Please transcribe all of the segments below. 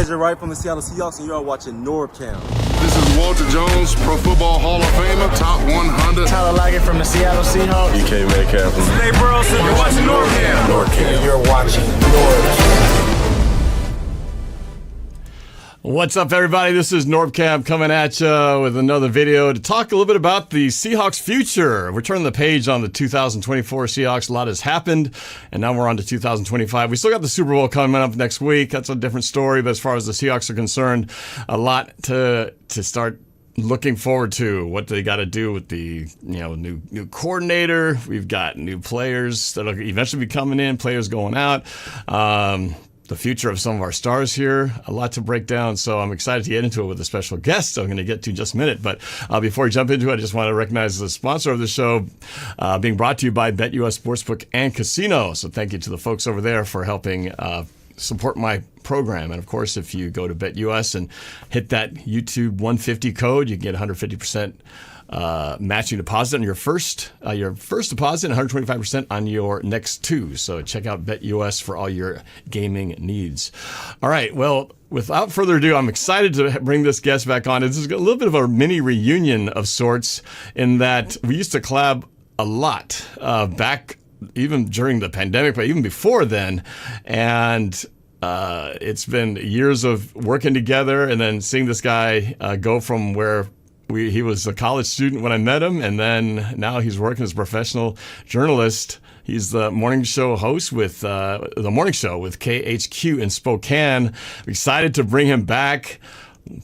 Elijah Wright from the Seattle Seahawks, and you are watching NORBFAM. This is Walter Jones, Pro Football Hall of Famer, top 100. Tyler Lockett from the Seattle Seahawks. DK Metcalf. Nate Burleson, you're watching NORBFAM. You're watching NORBFAM. What's up, everybody? This is NORBFAM coming at you with another video to talk a little bit about the Seahawks' future. We're turning the page on the 2024 Seahawks. A lot has happened, and now we're on to 2025. We still got the Super Bowl coming up next week. That's a different story, but as far as the Seahawks are concerned, a lot to start looking forward to. What they got to do with the new coordinator. We've got new players that'll eventually be coming in, players going out. The future of some of our stars here, a lot to break down. So I'm excited to get into it with a special guest I'm going to get to in just a minute. But before we jump into it, I just want to recognize the sponsor of the show, being brought to you by BetUS Sportsbook and Casino. So thank you to the folks over there for helping support my program. And of course, if you go to BetUS and hit that YouTube 150 code, you can get 150% matching deposit on your first deposit, 125% on your next two. So check out BetUS for all your gaming needs. All right, well, without further ado, I'm excited to bring this guest back on. This is a little bit of a mini reunion of sorts, in that we used to collab a lot back even during the pandemic, but even before then. And it's been years of working together, and then seeing this guy go from where he was a college student when I met him, and then now he's working as a professional journalist. He's the morning show host with the morning show with KHQ in Spokane. I'm excited to bring him back.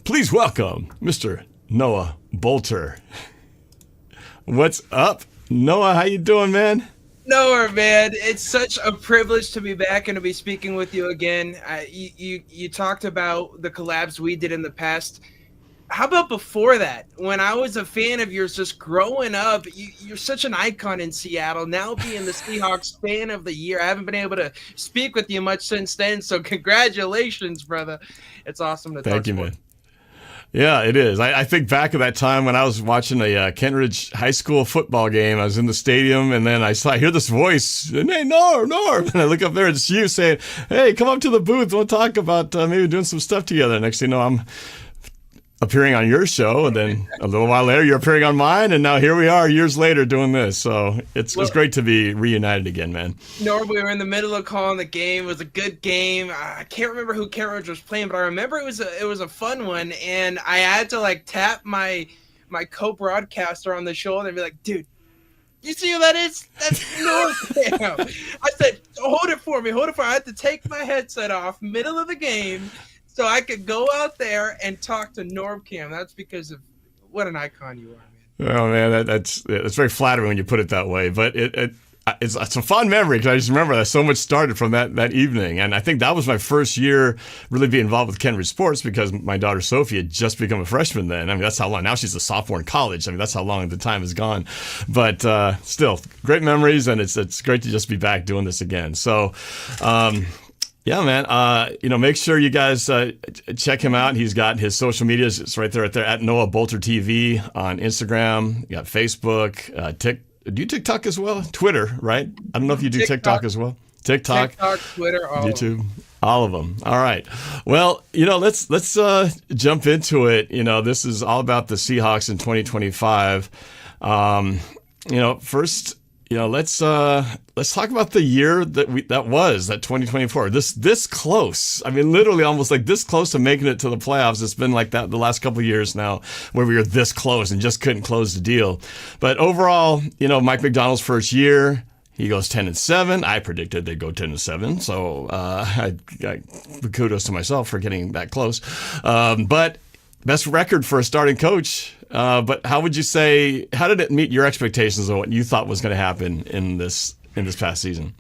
Please welcome Mr. Noah Boelter. What's up, Noah? How you doing, man? Noah, man, it's such a privilege to be back and to be speaking with you again. You talked about the collabs we did in the past. How about before that? When I was a fan of yours just growing up, you're such an icon in Seattle. Now being the Seahawks fan of the year, I haven't been able to speak with you much since then, so congratulations, brother. It's awesome to talk to you. Thank you, man. Yeah, it is. I think back at that time when I was watching a Kentridge High School football game. I was in the stadium, and then I hear this voice, and, "Hey, Norm!" And I look up there, and it's you saying, "Hey, come up to the booth. We'll talk about maybe doing some stuff together." Next thing you know, I'm appearing on your show, and then a little while later you're appearing on mine, and now here we are years later doing this. So it's great to be reunited again, man. Norm, we were in the middle of calling the game. It was a good game. I can't remember who Kentridge was playing, but I remember it was a fun one, and I had to tap my co-broadcaster on the shoulder and be like, "Dude, you see who that is? That's NORBFAM." I said, hold it for me. I had to take my headset off middle of the game so I could go out there and talk to NORBFAM. That's because of what an icon you are, man. Oh, man, that's very flattering when you put it that way. But it's a fond memory, because I just remember that so much started from that evening. And I think that was my first year really being involved with Kentridge Sports, because my daughter Sophie had just become a freshman then. I mean, that's how long. Now she's a sophomore in college. I mean, that's how long the time has gone. But still, great memories, and it's great to just be back doing this again. So, yeah, man. Make sure you guys check him out. He's got his social medias. It's right there at Noah Boelter TV on Instagram. You got Facebook, Do you TikTok as well? Twitter, right? I don't know if you do TikTok as well. TikTok, Twitter, YouTube, all of them. All right. Well, let's jump into it. This is all about the Seahawks in 2025. First, let's talk about the year that was 2024. This close. I mean, literally almost like this close to making it to the playoffs. It's been like that the last couple of years now, where we were this close and just couldn't close the deal. But overall, Mike Macdonald's first year, he goes 10-7. I predicted they'd go 10-7, so I kudos to myself for getting that close. But best record for a starting coach. But how would you say? How did it meet your expectations of what you thought was going to happen in this past season?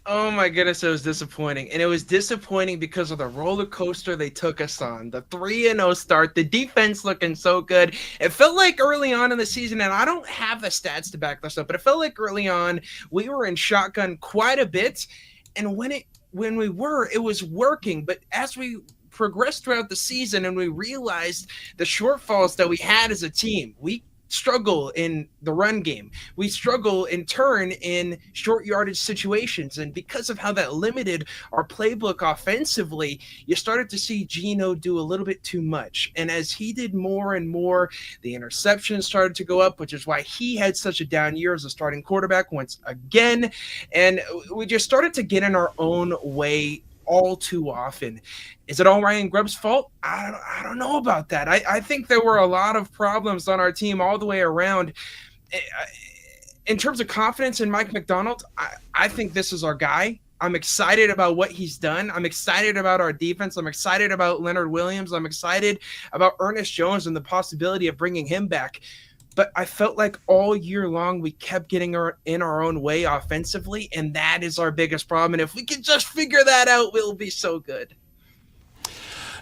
Oh my goodness, it was disappointing. And it was disappointing because of the roller coaster they took us on. The 3-0 start, the defense looking so good. It felt like early on in the season, and I don't have the stats to back this up, but it felt like early on we were in shotgun quite a bit. And when we were, it was working. But as we progressed throughout the season and we realized the shortfalls that we had as a team, week struggle in the run game. We struggle in turn in short yardage situations. And because of how that limited our playbook offensively, you started to see Geno do a little bit too much. And as he did more and more, the interceptions started to go up, which is why he had such a down year as a starting quarterback once again. And we just started to get in our own way all too often. Is it all Ryan Grubb's fault? I don't know about that. I think there were a lot of problems on our team all the way around. In terms of confidence in Mike Macdonald, I think this is our guy. I'm excited about what he's done. I'm excited about our defense. I'm excited about Leonard Williams. I'm excited about Ernest Jones and the possibility of bringing him back. But I felt like all year long we kept getting in our own way offensively, and that is our biggest problem. And if we can just figure that out, we'll be so good.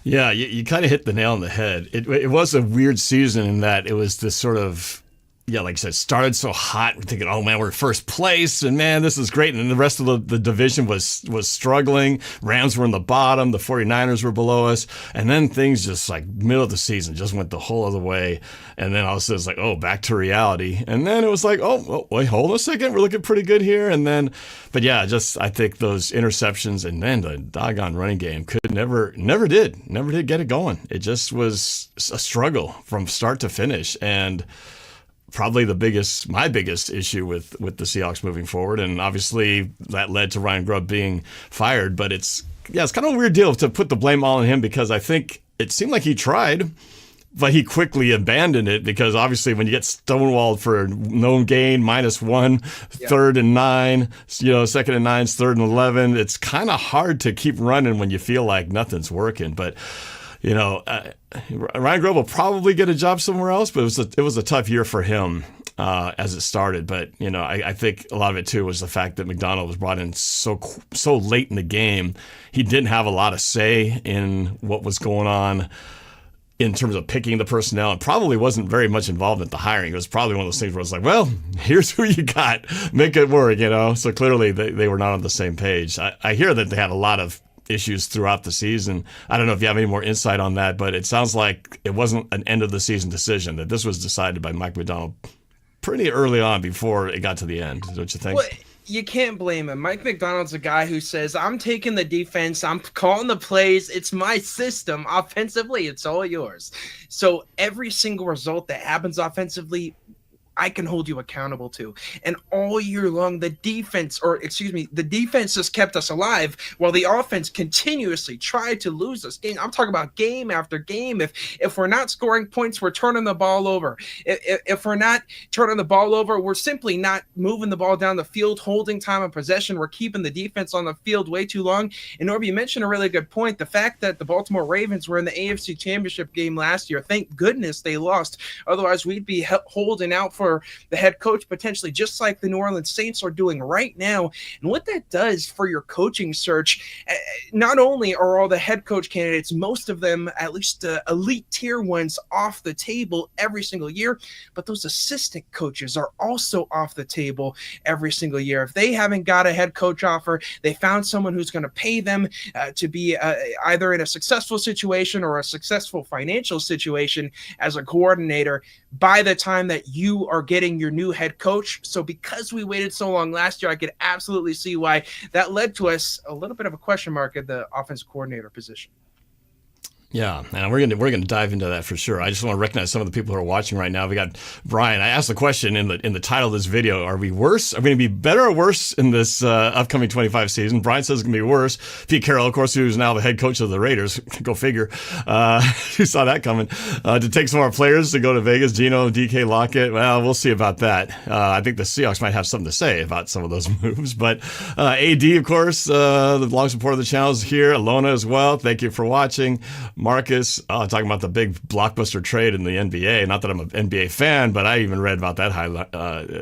Yeah, you kind of hit the nail on the head. It was a weird season in that it was this sort of, like I said, started so hot. We're thinking, oh man, we're first place, and man, this is great. And then the rest of the division was struggling. Rams were in the bottom. The 49ers were below us. And then things just like middle of the season just went the whole other way. And then all of a sudden it's like, oh, back to reality. And then it was like, oh wait, hold on a second. We're looking pretty good here. And then, but yeah, just I think those interceptions and then the doggone running game never did get it going. It just was a struggle from start to finish. And probably my biggest issue with the Seahawks moving forward. And obviously that led to Ryan Grubb being fired, but it's kind of a weird deal to put the blame all on him, because I think it seemed like he tried, but he quickly abandoned it, because obviously when you get stonewalled for no gain, -1, 3rd and 9, 2nd and 9, 3rd and 11, it's kind of hard to keep running when you feel like nothing's working. But Ryan Grubb will probably get a job somewhere else, but it was a tough year for him as it started. But I think a lot of it too was the fact that Macdonald was brought in so late in the game. He didn't have a lot of say in what was going on in terms of picking the personnel, and probably wasn't very much involved in the hiring. It was probably one of those things where it's like, well, here's who you got, make it work, So clearly they were not on the same page. I hear that they had a lot of issues throughout the season. I don't know if you have any more insight on that, but it sounds like it wasn't an end of the season decision, that this was decided by Mike Macdonald pretty early on before it got to the end. Don't you think? Well, you can't blame him. Mike Macdonald's a guy who says, I'm taking the defense, I'm calling the plays, it's my system. Offensively, it's all yours. So every single result that happens offensively, I can hold you accountable to. And all year long, the defense just kept us alive while the offense continuously tried to lose us. I'm talking about game after game. If we're not scoring points, we're turning the ball over. If we're not turning the ball over, we're simply not moving the ball down the field, holding time of possession. We're keeping the defense on the field way too long. And Norby, you mentioned a really good point. The fact that the Baltimore Ravens were in the AFC Championship game last year, thank goodness they lost. Otherwise, we'd be holding out for the head coach potentially, just like the New Orleans Saints are doing right now. And what that does for your coaching search, not only are all the head coach candidates, most of them, at least elite tier ones, off the table every single year, but those assistant coaches are also off the table every single year. If they haven't got a head coach offer, they found someone who's going to pay them to be either in a successful situation or a successful financial situation as a coordinator by the time that you are getting your new head coach. So because we waited so long last year, I could absolutely see why that led to us a little bit of a question mark at the offensive coordinator position. Yeah, and we're gonna dive into that for sure. I just want to recognize some of the people who are watching right now. We got Brian. I asked the question in the title of this video: Are we worse? Are we gonna be better or worse in this upcoming 25 season? Brian says it's gonna be worse. Pete Carroll, of course, who's now the head coach of the Raiders, go figure. Who saw that coming? To take some of our players to go to Vegas, Geno, DK, Lockett. Well, we'll see about that. I think the Seahawks might have something to say about some of those moves. But AD, of course, the long supporter of the channel is here. Alena as well. Thank you for watching. Marcus, talking about the big blockbuster trade in the NBA. Not that I'm an NBA fan, but I even read about that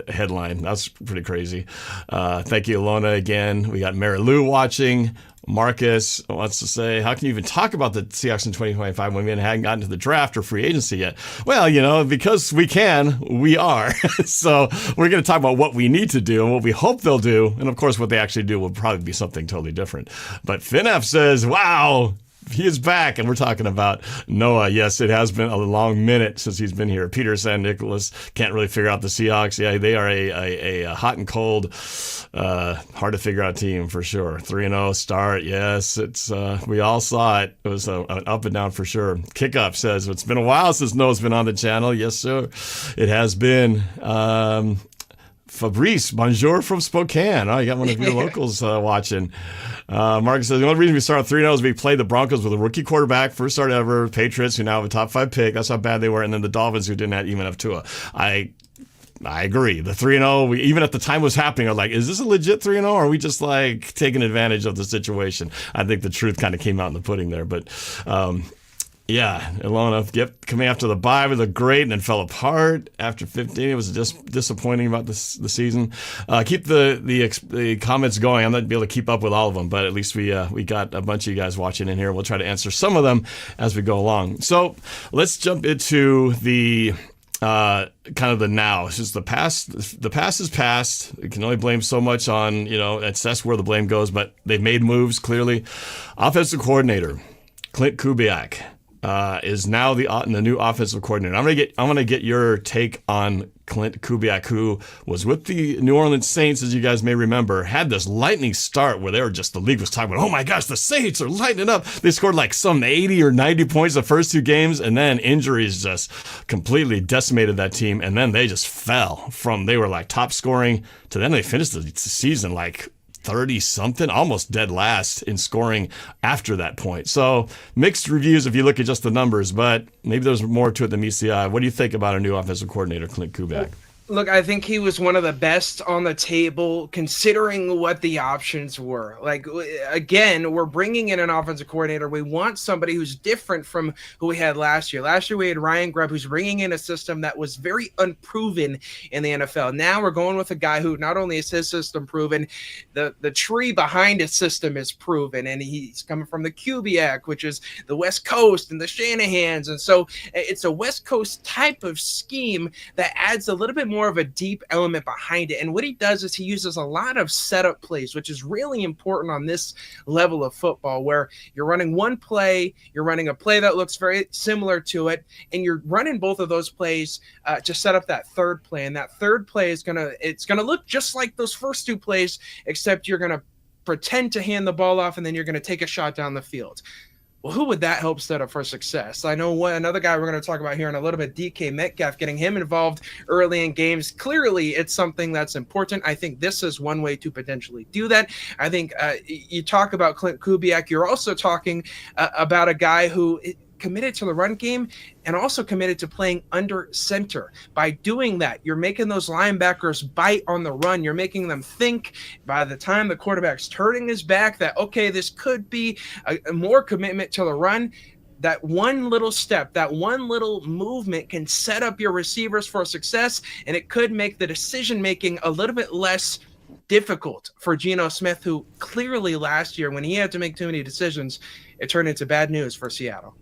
headline. That's pretty crazy. Thank you, Alena, again. We got Meritt watching. Marcus wants to say, how can you even talk about the Seahawks in 2025 when we hadn't gotten to the draft or free agency yet? Well, because we are. So we're going to talk about what we need to do and what we hope they'll do. And of course, what they actually do will probably be something totally different. But FinF says, wow, He is back, and we're talking about Noah. Yes, it has been a long minute since he's been here. Peter San Nicolas can't really figure out the Seahawks. Yeah, they are a hot and cold, hard to figure out team for sure. 3-0 start. Yes, it's we all saw it. It was an up and down for sure. Kickup says it's been a while since Noah's been on the channel. Yes, sir, it has been. Fabrice, bonjour from Spokane. Oh, you got one of your locals watching. Marcus says, the only reason we started 3-0 is we played the Broncos with a rookie quarterback, first start ever, Patriots, who now have a top 5 pick. That's how bad they were. And then the Dolphins, who didn't even have Tua. I agree. The 3-0, even at the time was happening, I was like, is this a legit 3-0, or are we just like taking advantage of the situation? I think the truth kind of came out in the pudding there. But yeah, Alena coming after the bye was great and then fell apart after 15. It was just disappointing about the season. Keep the comments going. I'm not be able to keep up with all of them, but at least we got a bunch of you guys watching in here. We'll try to answer some of them as we go along. So let's jump into the kind of the now. It's just the past. The past is past. You can only blame so much on, that's where the blame goes. But they've made moves clearly. Offensive coordinator Klint Kubiak is now the new offensive coordinator. I'm gonna get your take on Klint Kubiak, who was with the New Orleans Saints, as you guys may remember, had this lightning start where the league was talking about, oh my gosh, the Saints are lighting up. They scored like some 80 or 90 points the first 2 games, and then injuries just completely decimated that team, and then they just fell from, they were like top scoring to then they finished the season like 30-something, almost dead last in scoring after that point. So mixed reviews if you look at just the numbers, but maybe there's more to it than meets the eye. What do you think about our new offensive coordinator, Klint Kubiak? Look, I think he was one of the best on the table considering what the options were. Like, again, we're bringing in an offensive coordinator. We want somebody who's different from who we had last year. Last year, we had Ryan Grubb, who's bringing in a system that was very unproven in the NFL. Now we're going with a guy who not only is his system proven, the tree behind his system is proven, and he's coming from the Kubiak, which is the West Coast, and the Shanahans. And so it's a West Coast type of scheme that adds a little bit more of a deep element behind it. And what he does is he uses a lot of setup plays, which is really important on this level of football, where you're running one play, you're running a play that looks very similar to it, and you're running both of those plays to set up that third play. And that third play is gonna look just like those first 2 plays, except you're gonna pretend to hand the ball off, and then you're gonna take a shot down the field. Well, who would that help set up for success? I know another guy we're going to talk about here in a little bit, DK Metcalf, getting him involved early in games. Clearly, it's something that's important. I think this is one way to potentially do that. I think you talk about Klint Kubiak. You're also talking about a guy who committed to the run game and also committed to playing under center. By doing that, you're making those linebackers bite on the run. You're making them think by the time the quarterback's turning his back that, okay, this could be a more commitment to the run. That one little step, that one little movement can set up your receivers for success, and it could make the decision-making a little bit less difficult for Geno Smith, who clearly last year, when he had to make too many decisions, it turned into bad news for Seattle.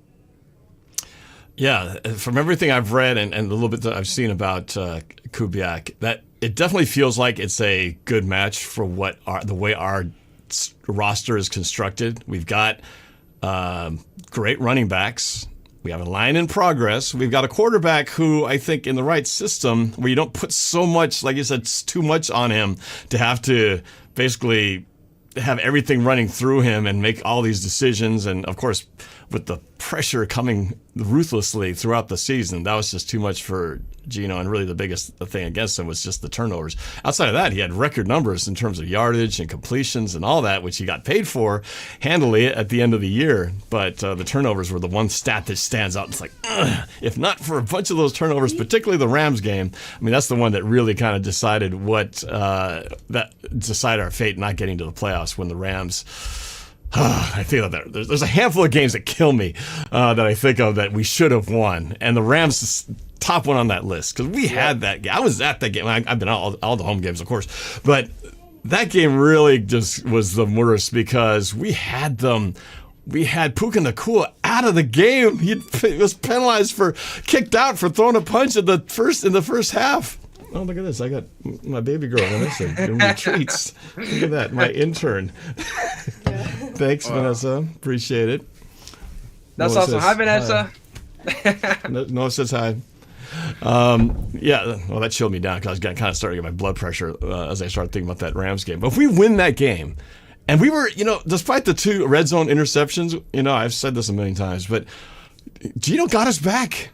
Yeah, from everything I've read and a little bit that I've seen about Kubiak, that it definitely feels like it's a good match for the way our roster is constructed. We've got great running backs. We have a line in progress. We've got a quarterback who I think in the right system, where you don't put so much, like you said, too much on him to have to basically have everything running through him and make all these decisions. And of course, with the pressure coming ruthlessly throughout the season, that was just too much for Geno. And really the biggest thing against him was just the turnovers. Outside of that, he had record numbers in terms of yardage and completions and all that, which he got paid for handily at the end of the year. But the turnovers were the one stat that stands out. It's like, if not for a bunch of those turnovers, particularly the Rams game, I mean, that's the one that really kind of decided decided our fate not getting to the playoffs when the Rams... I feel that there's a handful of games that kill me that I think of that we should have won, and the Rams top one on that list because we had that game. I was at that game. I've been all the home games, of course, but that game really just was the worst because we had them. We had Puka Nacua out of the game. He was penalized kicked out for throwing a punch in the first half. Oh, look at this. I got my baby girl on this thing. Giving me treats. Look at that. My intern. Thanks, Vanessa. Appreciate it. That's Noah awesome. says Hi, Vanessa. Noah says hi. Yeah, well, that chilled me down because I was kind of starting to get my blood pressure as I started thinking about that Rams game. But if we win that game, and we were, despite the 2 red zone interceptions, I've said this a million times, but Geno got us back,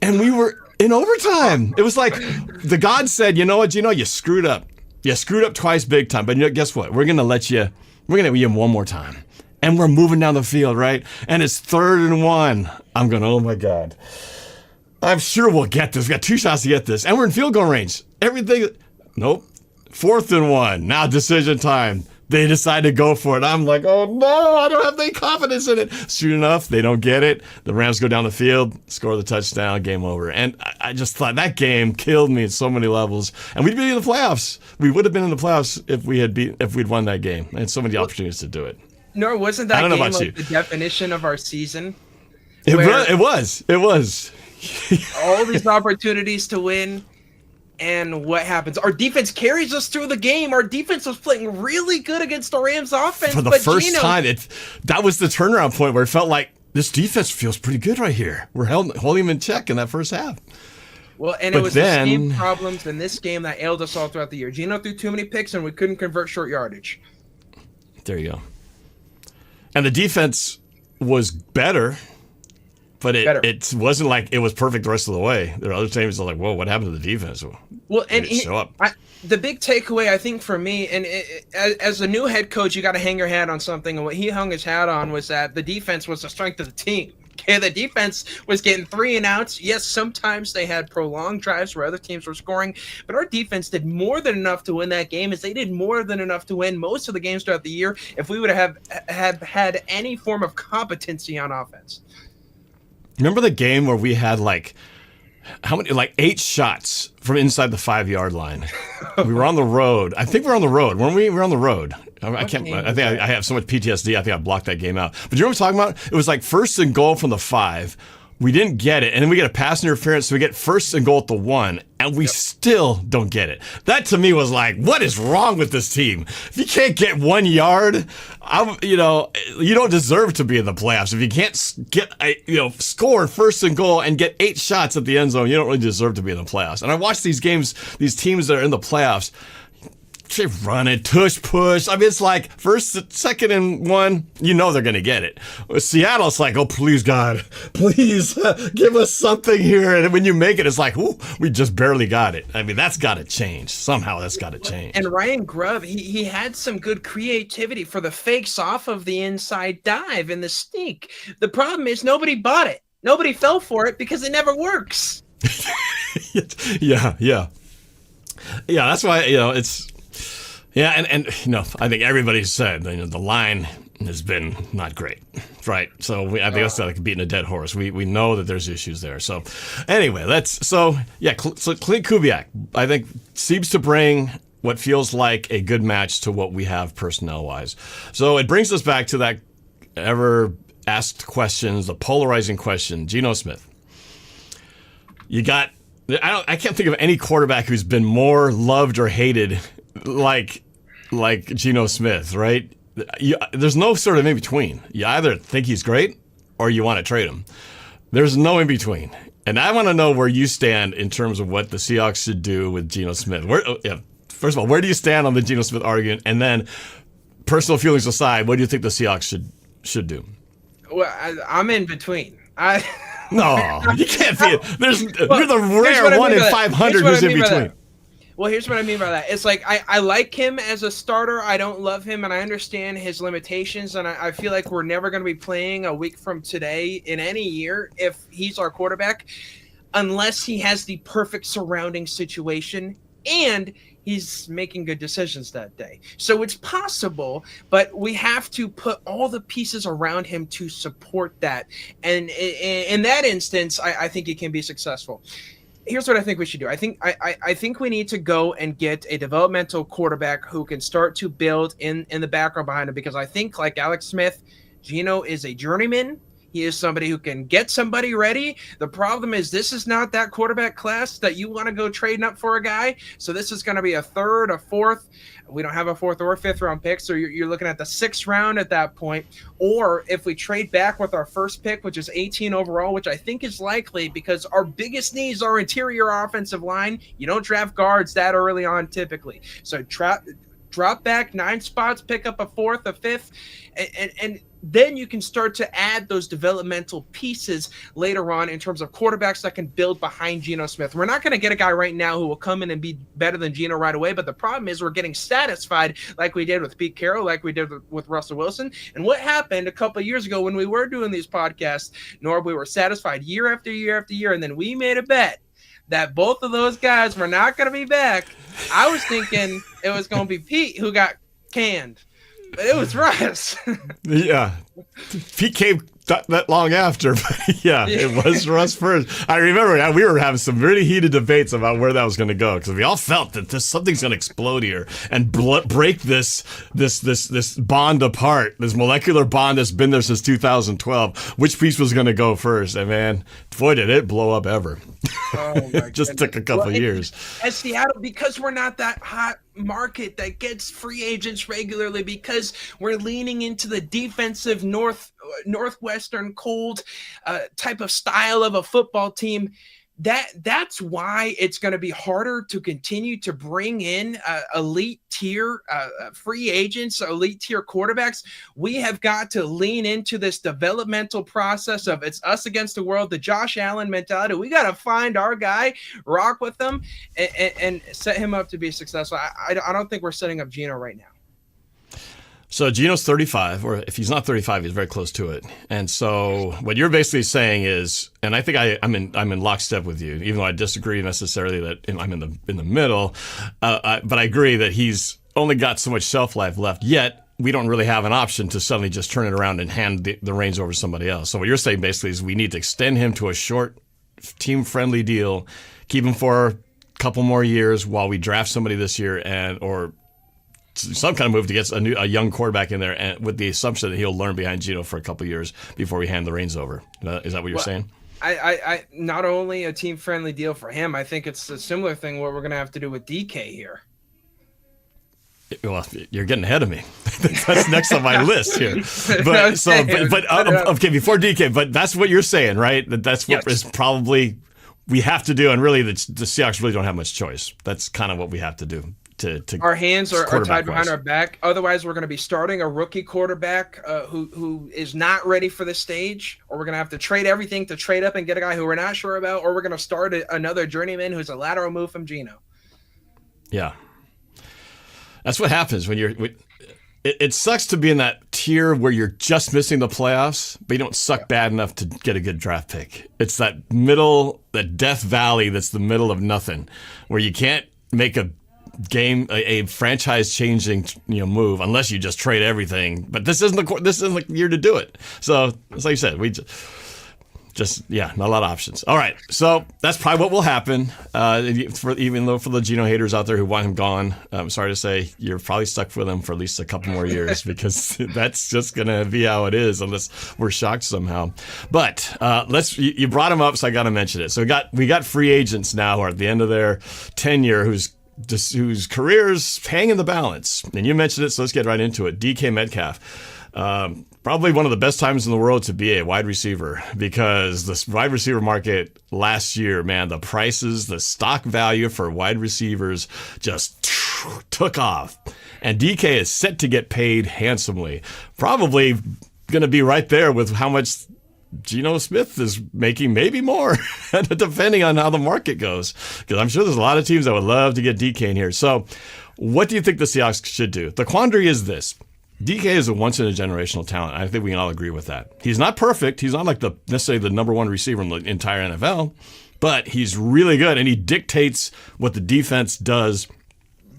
and we were in overtime. It was like the God said, you know what, Geno, you screwed up. You screwed up twice big time, but guess what? We're going to give you one more time. And we're moving down the field, right? And it's 3rd and 1. I'm going, oh my God. I'm sure we'll get this. We got 2 shots to get this. And we're in field goal range. Everything. Nope. 4th and 1. Now decision time. They decide to go for it. I'm like, oh no, I don't have any confidence in it. Soon enough, they don't get it. The Rams go down the field, score the touchdown, game over. And I just thought that game killed me at so many levels. And we'd be in the playoffs. We would have been in the playoffs if we'd won that game. And so many opportunities to do it. Nor wasn't that game like the definition of our season? It was. All these opportunities to win. And what happens? Our defense carries us through the game. Our defense was playing really good against the Rams offense. For the first time, that was the turnaround point where it felt like this defense feels pretty good right here. We're holding them in check in that first half. Well, and it was the same problems in this game that ailed us all throughout the year. Geno threw too many picks, and we couldn't convert short yardage. There you go. And the defense was better. But it wasn't like it was perfect the rest of the way. There are other teams that are like, whoa, what happened to the defense? Well, and the big takeaway, I think, for me, and as a new head coach, you got to hang your hat on something. And what he hung his hat on was that the defense was the strength of the team. Okay, the defense was getting 3 and outs. Yes, sometimes they had prolonged drives where other teams were scoring, but our defense did more than enough to win that game, as they did more than enough to win most of the games throughout the year if we would have had any form of competency on offense. Remember the game where we had like 8 shots from inside the 5-yard line? We were on the road. I think we're on the road. Weren't we? We're on the road. I think I have so much PTSD. I think I blocked that game out. But you know what I'm talking about? It was like 1st and goal from the 5. We didn't get it, and then we get a pass interference, so we get 1st and goal at the 1, and we still don't get it. That to me was like, what is wrong with this team? If you can't get 1 yard, you don't deserve to be in the playoffs. If you can't get score 1st and goal and get 8 shots at the end zone, you don't really deserve to be in the playoffs. And I watch these games, these teams that are in the playoffs. They run it, tush push. I mean, it's like 1st, 2nd, and 1. You know they're going to get it. With Seattle, it's like, oh, please, God, please give us something here. And when you make it, it's like, ooh, we just barely got it. I mean, that's got to change. Somehow that's got to change. And Ryan Grubb, he had some good creativity for the fakes off of the inside dive and the sneak. The problem is nobody bought it. Nobody fell for it because it never works. Yeah. That's why, it's... Yeah, and I think everybody said the line has been not great, right? So I think that's like beating a dead horse. We know that there's issues there. So anyway, so Clint Kubiak, I think, seems to bring what feels like a good match to what we have personnel-wise. So it brings us back to that ever-asked questions, the polarizing question, Geno Smith. I can't think of any quarterback who's been more loved or hated like Geno Smith, right? There's no sort of in between. You either think he's great or you want to trade him. There's no in between. And I want to know where you stand in terms of what the Seahawks should do with Geno Smith. First of all, where do you stand on the Geno Smith argument? And then, personal feelings aside, what do you think the Seahawks should do? Well, I'm in between. No, you can't be. You're the rare 1 in 500 who's in between. Well, here's what I mean by that. It's like I like him as a starter. I don't love him, and I understand his limitations, and I feel like we're never going to be playing a week from today in any year if he's our quarterback, unless he has the perfect surrounding situation and he's making good decisions that day. So it's possible, but we have to put all the pieces around him to support that. And in that instance, I think he can be successful. Here's what I think we should do. I think we need to go and get a developmental quarterback who can start to build in the background behind him, because I think, like Alex Smith, Geno is a journeyman. He is somebody who can get somebody ready. The problem is this is not that quarterback class that you want to go trading up for a guy. So this is going to be a third, a fourth. We don't have a fourth or fifth round pick. So you're looking at the 6th round at that point. Or if we trade back with our first pick, which is 18 overall, which I think is likely because our biggest needs are interior offensive line. You don't draft guards that early on typically. So drop back 9 spots, pick up a 4th, a 5th, and then you can start to add those developmental pieces later on in terms of quarterbacks that can build behind Geno Smith. We're not going to get a guy right now who will come in and be better than Geno right away, but the problem is we're getting satisfied like we did with Pete Carroll, like we did with Russell Wilson. And what happened a couple of years ago when we were doing these podcasts, Norb, we were satisfied year after year after year, and then we made a bet that both of those guys were not going to be back. I was thinking it was going to be Pete who got canned, but it was Russ. Yeah. Pete came that long after, but yeah, it was Russ first. I remember we were having some really heated debates about where that was going to go because we all felt that something's going to explode here and break this bond apart, this molecular bond that's been there since 2012. Which piece was going to go first? And man, boy, did it blow up ever. Oh my It just took a couple years. As Seattle, because we're not that hot market that gets free agents regularly, because we're leaning into the defensive northwestern cold type of style of a football team, that's why it's going to be harder to continue to bring in elite tier free agents, elite tier quarterbacks. We have got to lean into this developmental process of it's us against the world, the Josh Allen mentality. We got to find our guy, rock with him, and set him up to be successful. I don't think we're setting up Geno right now. So Geno's 35, or if he's not 35, he's very close to it. And so what you're basically saying is, and I think I'm in lockstep with you, even though I disagree necessarily that I'm in the middle, but I agree that he's only got so much shelf life left. Yet we don't really have an option to suddenly just turn it around and hand the reins over to somebody else. So what you're saying basically is we need to extend him to a short, team-friendly deal, keep him for a couple more years while we draft somebody this year or some kind of move to get a young quarterback in there, and with the assumption that he'll learn behind Geno for a couple of years before we hand the reins over. Is that what you're saying? I not only a team-friendly deal for him, I think it's a similar thing what we're going to have to do with DK here. Well, you're getting ahead of me. That's next on my list here. But okay, before DK, but that's what you're saying, right? That's what is probably we have to do, and really the Seahawks really don't have much choice. That's kind of what we have to do. Our hands are tied behind our back. Otherwise, we're going to be starting a rookie quarterback who is not ready for the stage, or we're going to have to trade everything to trade up and get a guy who we're not sure about, or we're going to start another journeyman who's a lateral move from Geno. Yeah. That's what happens when it sucks to be in that tier where you're just missing the playoffs, but you don't suck bad enough to get a good draft pick. It's that middle, that death valley that's the middle of nothing, where you can't make a franchise changing move unless you just trade everything. But this isn't the year to do it. So it's like you said, we just not a lot of options. All right, so that's probably what will happen. Even though for the Geno haters out there who want him gone, I'm sorry to say you're probably stuck with him for at least a couple more years because that's just gonna be how it is unless we're shocked somehow. But you brought him up, so I got to mention it. So we got free agents now who are at the end of their tenure whose careers hang in the balance. And you mentioned it, so let's get right into it. DK Metcalf. Probably one of the best times in the world to be a wide receiver because the wide receiver market last year, man, the prices, the stock value for wide receivers just took off. And DK is set to get paid handsomely. Probably going to be right there with how much Geno Smith is making, maybe more, depending on how the market goes. Because I'm sure there's a lot of teams that would love to get DK in here. So what do you think the Seahawks should do? The quandary is this. DK is a once-in-a-generational talent. I think we can all agree with that. He's not perfect. He's not like necessarily the number one receiver in the entire NFL, but he's really good, and he dictates what the defense does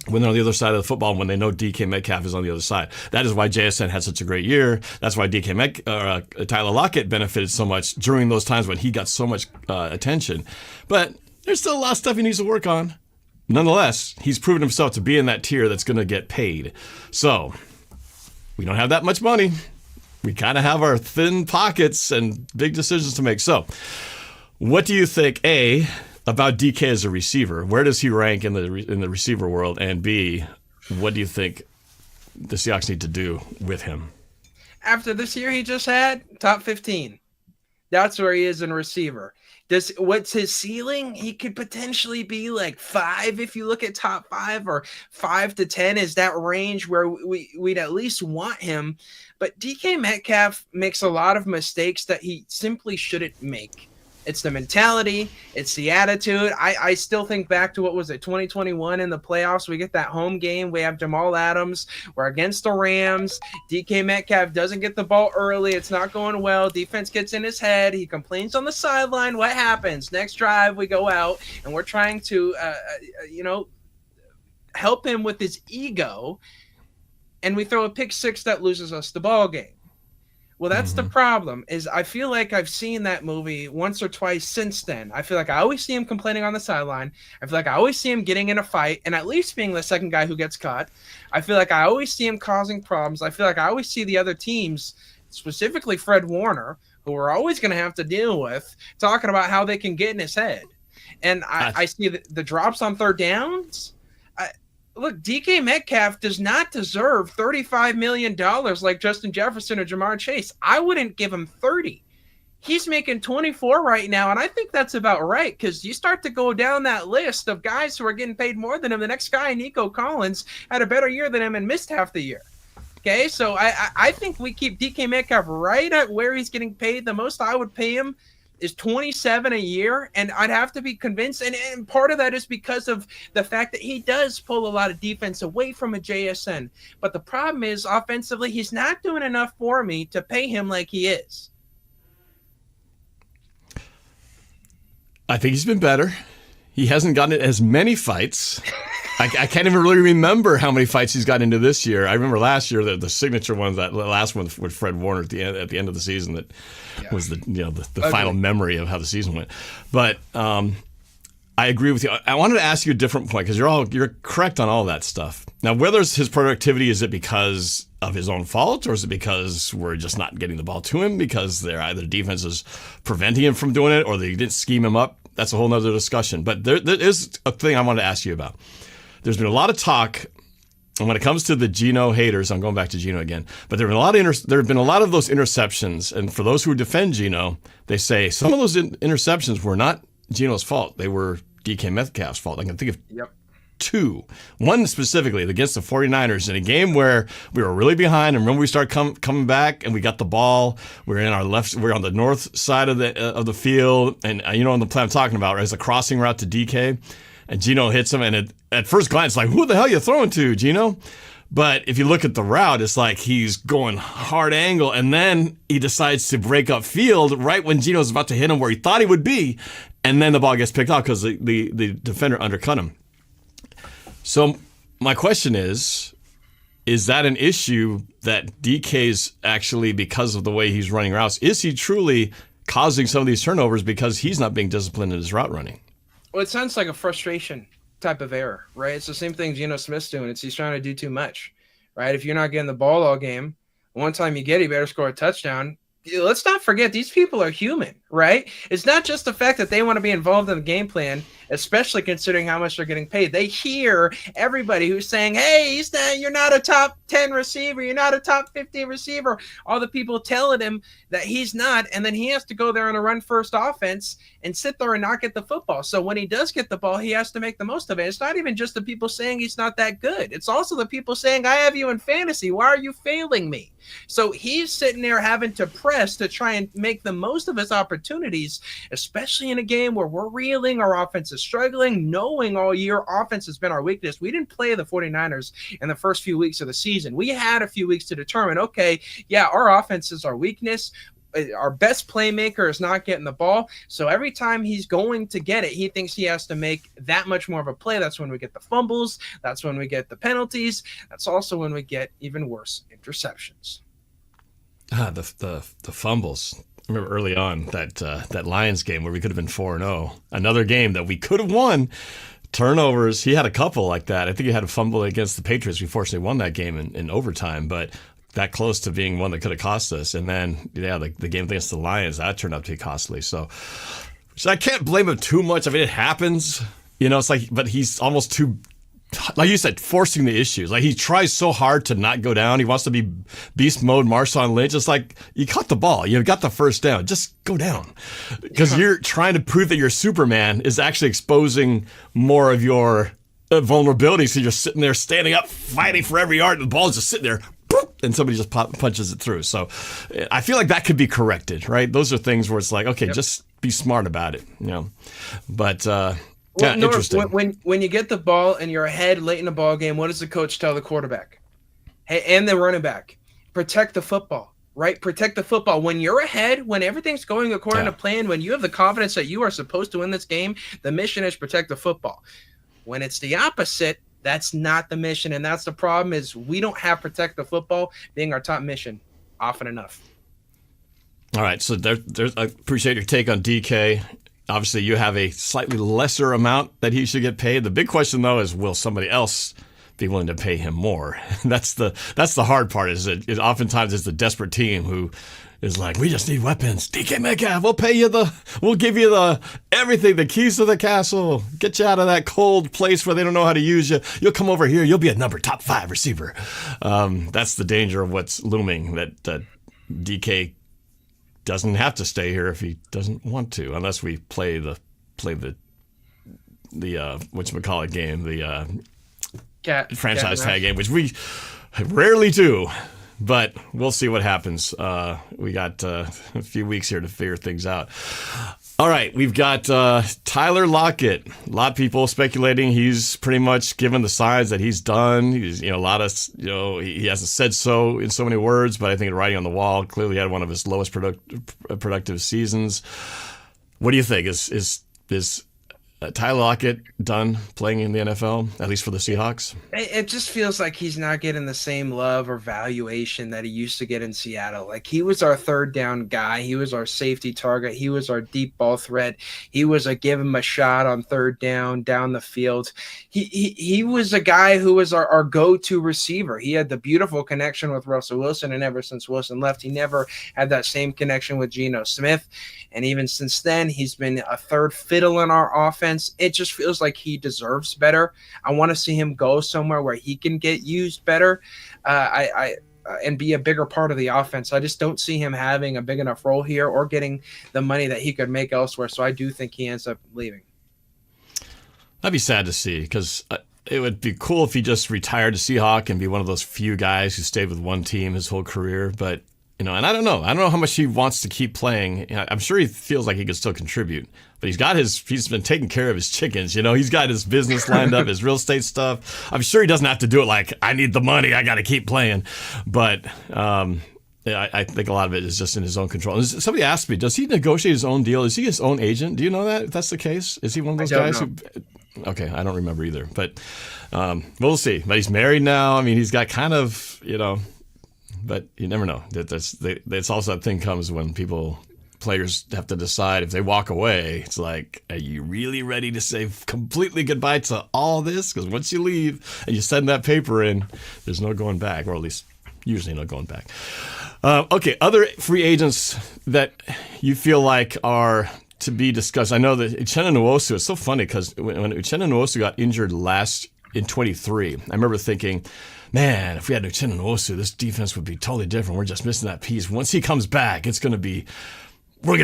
when they're on the other side of the football and when they know DK Metcalf is on the other side. That is why JSN had such a great year. That's why Tyler Lockett benefited so much during those times when he got so much attention. But there's still a lot of stuff he needs to work on. Nonetheless, he's proven himself to be in that tier that's going to get paid. So we don't have that much money. we kind of have our thin pockets and big decisions to make. So what do you think, A, about DK as a receiver? Where does he rank in the receiver world? And B, what do you think the Seahawks need to do with him? After this year he just had, top 15. That's where he is in receiver. What's his ceiling? He could potentially be like 5 if you look at top 5, or 5 to 10 is that range where we'd at least want him. But DK Metcalf makes a lot of mistakes that he simply shouldn't make. It's the mentality. It's the attitude. I still think back to, what was it, 2021 in the playoffs. We get that home game. We have Jamal Adams. We're against the Rams. DK Metcalf doesn't get the ball early. It's not going well. Defense gets in his head. He complains on the sideline. What happens? Next drive, we go out, and we're trying to, help him with his ego, and we throw a pick six that loses us the ball game. Well, that's the problem, is I feel like I've seen that movie once or twice since then. I feel like I always see him complaining on the sideline. I feel like I always see him getting in a fight and at least being the second guy who gets caught. I feel like I always see him causing problems. I feel like I always see the other teams, specifically Fred Warner, who we're always going to have to deal with, talking about how they can get in his head. And I see the drops on third downs. Look, DK Metcalf does not deserve $35 million like Justin Jefferson or Jamar Chase. I wouldn't give him 30. He's making 24 right now, and I think that's about right, because you start to go down that list of guys who are getting paid more than him. The next guy, Nico Collins, had a better year than him and missed half the year. Okay, so I think we keep DK Metcalf right at where he's getting paid. The most I would pay him is 27 a year, and I'd have to be convinced, and part of that is because of the fact that he does pull a lot of defense away from a JSN. But the problem is, offensively, he's not doing enough for me to pay him like he is. I think he's been better. He hasn't gotten as many fights. I can't even really remember how many fights he's got into this year. I remember last year the signature one, that last one with Fred Warner at the end of the season, that was the final memory of how the season went. But I agree with you. I wanted to ask you a different point, because you're correct on all that stuff. Now, whether it's his productivity, is it because of his own fault, or is it because we're just not getting the ball to him because they're either defense is preventing him from doing it, or they didn't scheme him up? That's a whole nother discussion. But there is a thing I wanted to ask you about. There's been a lot of talk, and when it comes to the Geno haters, I'm going back to Geno again, but there have been a lot of those interceptions, and for those who defend Geno, they say some of those interceptions were not Geno's fault. They were DK Metcalf's fault. I can think of two. One specifically against the 49ers in a game where we were really behind, and when we started coming back and we got the ball, we're on the north side of the field, and on the play I'm talking about, right, it's a crossing route to DK. And Geno hits him, and at first glance, like, who the hell are you throwing to, Geno? But if you look at the route, it's like he's going hard angle, and then he decides to break up field right when Geno's about to hit him where he thought he would be, and then the ball gets picked off because the defender undercut him. So my question is that an issue that DK's actually, because of the way he's running routes, is he truly causing some of these turnovers because he's not being disciplined in his route running? Well, it sounds like a frustration type of error, right? It's the same thing Geno Smith's doing. He's trying to do too much, right? If you're not getting the ball all game, one time you get it, you better score a touchdown. Let's not forget, these people are human, right? It's not just the fact that they want to be involved in the game plan, especially considering how much they're getting paid. They hear everybody who's saying, hey, you're not a top 10 receiver, you're not a top 15 receiver, all the people telling him that he's not, and then he has to go there on a run-first offense and sit there and not get the football. So when he does get the ball, he has to make the most of it. It's not even just the people saying he's not that good. It's also the people saying, I have you in fantasy. Why are you failing me? So he's sitting there having to press to try and make the most of his opportunities, especially in a game where we're reeling, our offense is struggling, knowing all year offense has been our weakness. We didn't play the 49ers in the first few weeks of the season. We had a few weeks to determine, okay, yeah, our offense is our weakness. Our best playmaker is not getting the ball. So every time he's going to get it, he thinks he has to make that much more of a play. That's when we get the fumbles. That's when we get the penalties. That's also when we get, even worse, interceptions. The fumbles. I remember early on that Lions game where we could have been 4-0. Another game that we could have won. Turnovers. He had a couple like that. I think he had a fumble against the Patriots. We fortunately won that game in overtime, but that close to being one that could have cost us. And then, the game against the Lions, that turned out to be costly. So I can't blame him too much. I mean, it happens. It's like, but he's almost too, like you said, forcing the issues. Like, he tries so hard to not go down. He wants to be beast mode Marshawn Lynch. It's like, you caught the ball. You got the first down. Just go down. Because you're trying to prove that you're Superman is actually exposing more of your vulnerability. So you're sitting there, standing up, fighting for every yard, and the ball's just sitting there, and somebody just punches it through. So I feel like that could be corrected, right? Those are things where it's like, okay, just be smart about it, But interesting. When you get the ball and you're ahead late in the ball game, what does the coach tell the quarterback? Hey, and the running back, protect the football, right? Protect the football. When you're ahead, when everything's going according to plan, when you have the confidence that you are supposed to win this game, the mission is protect the football. When it's the opposite, that's not the mission, and that's the problem. Is we don't have protect the football being our top mission often enough. All right, so I appreciate your take on DK. Obviously, you have a slightly lesser amount that he should get paid. The big question, though, is will somebody else be willing to pay him more? That's the hard part. Is it oftentimes it's the desperate team who is like, we just need weapons. DK Metcalf, we'll give you everything, the keys to the castle, get you out of that cold place where they don't know how to use you. You'll come over here, you'll be a top 5 receiver. That's the danger of what's looming, that DK doesn't have to stay here if he doesn't want to, unless we play the whatchamacallit game, the franchise tag game, which we rarely do. But we'll see what happens. We got a few weeks here to figure things out. All right, we've got Tyler Lockett. A lot of people speculating he's pretty much given the signs that he's done. He's, a lot of, he hasn't said so in so many words, but I think the writing on the wall, clearly had one of his lowest productive seasons. What do you think? Is Tyler Lockett done playing in the NFL, at least for the Seahawks? It just feels like he's not getting the same love or valuation that he used to get in Seattle. Like, he was our third down guy. He was our safety target. He was our deep ball threat. He was a give him a shot on third down the field. He was a guy who was our go-to receiver. He had the beautiful connection with Russell Wilson, and ever since Wilson left, he never had that same connection with Geno Smith. And even since then, he's been a third fiddle in our offense. It just feels like he deserves better. I want to see him go somewhere where he can get used better and be a bigger part of the offense. I just don't see him having a big enough role here or getting the money that he could make elsewhere. So I do think he ends up leaving. That'd be sad to see, because it would be cool if he just retired to Seahawk and be one of those few guys who stayed with one team his whole career. But and I don't know how much he wants to keep playing. I'm sure he feels like he can still contribute, but he's been taking care of his chickens. He's got his business lined up, his real estate stuff. I'm sure he doesn't have to do it like, I need the money, I got to keep playing. But I think a lot of it is just in his own control. And somebody asked me, does he negotiate his own deal? Is he his own agent? Do you know that, if that's the case? Is he one of those guys who... Okay, I don't remember either. But we'll see. But he's married now. I mean, he's got kind of, but you never know. That's also that thing comes when players have to decide if they walk away. It's like, are you really ready to say completely goodbye to all this? Because once you leave and you send that paper in, there's no going back, or at least usually no going back. Okay, other free agents that you feel like are to be discussed. I know that Nwosu, it's so funny because when Nwosu got injured in 23, I remember thinking, man, if we had Nwosu, this defense would be totally different. We're just missing that piece. Once he comes back, we're going to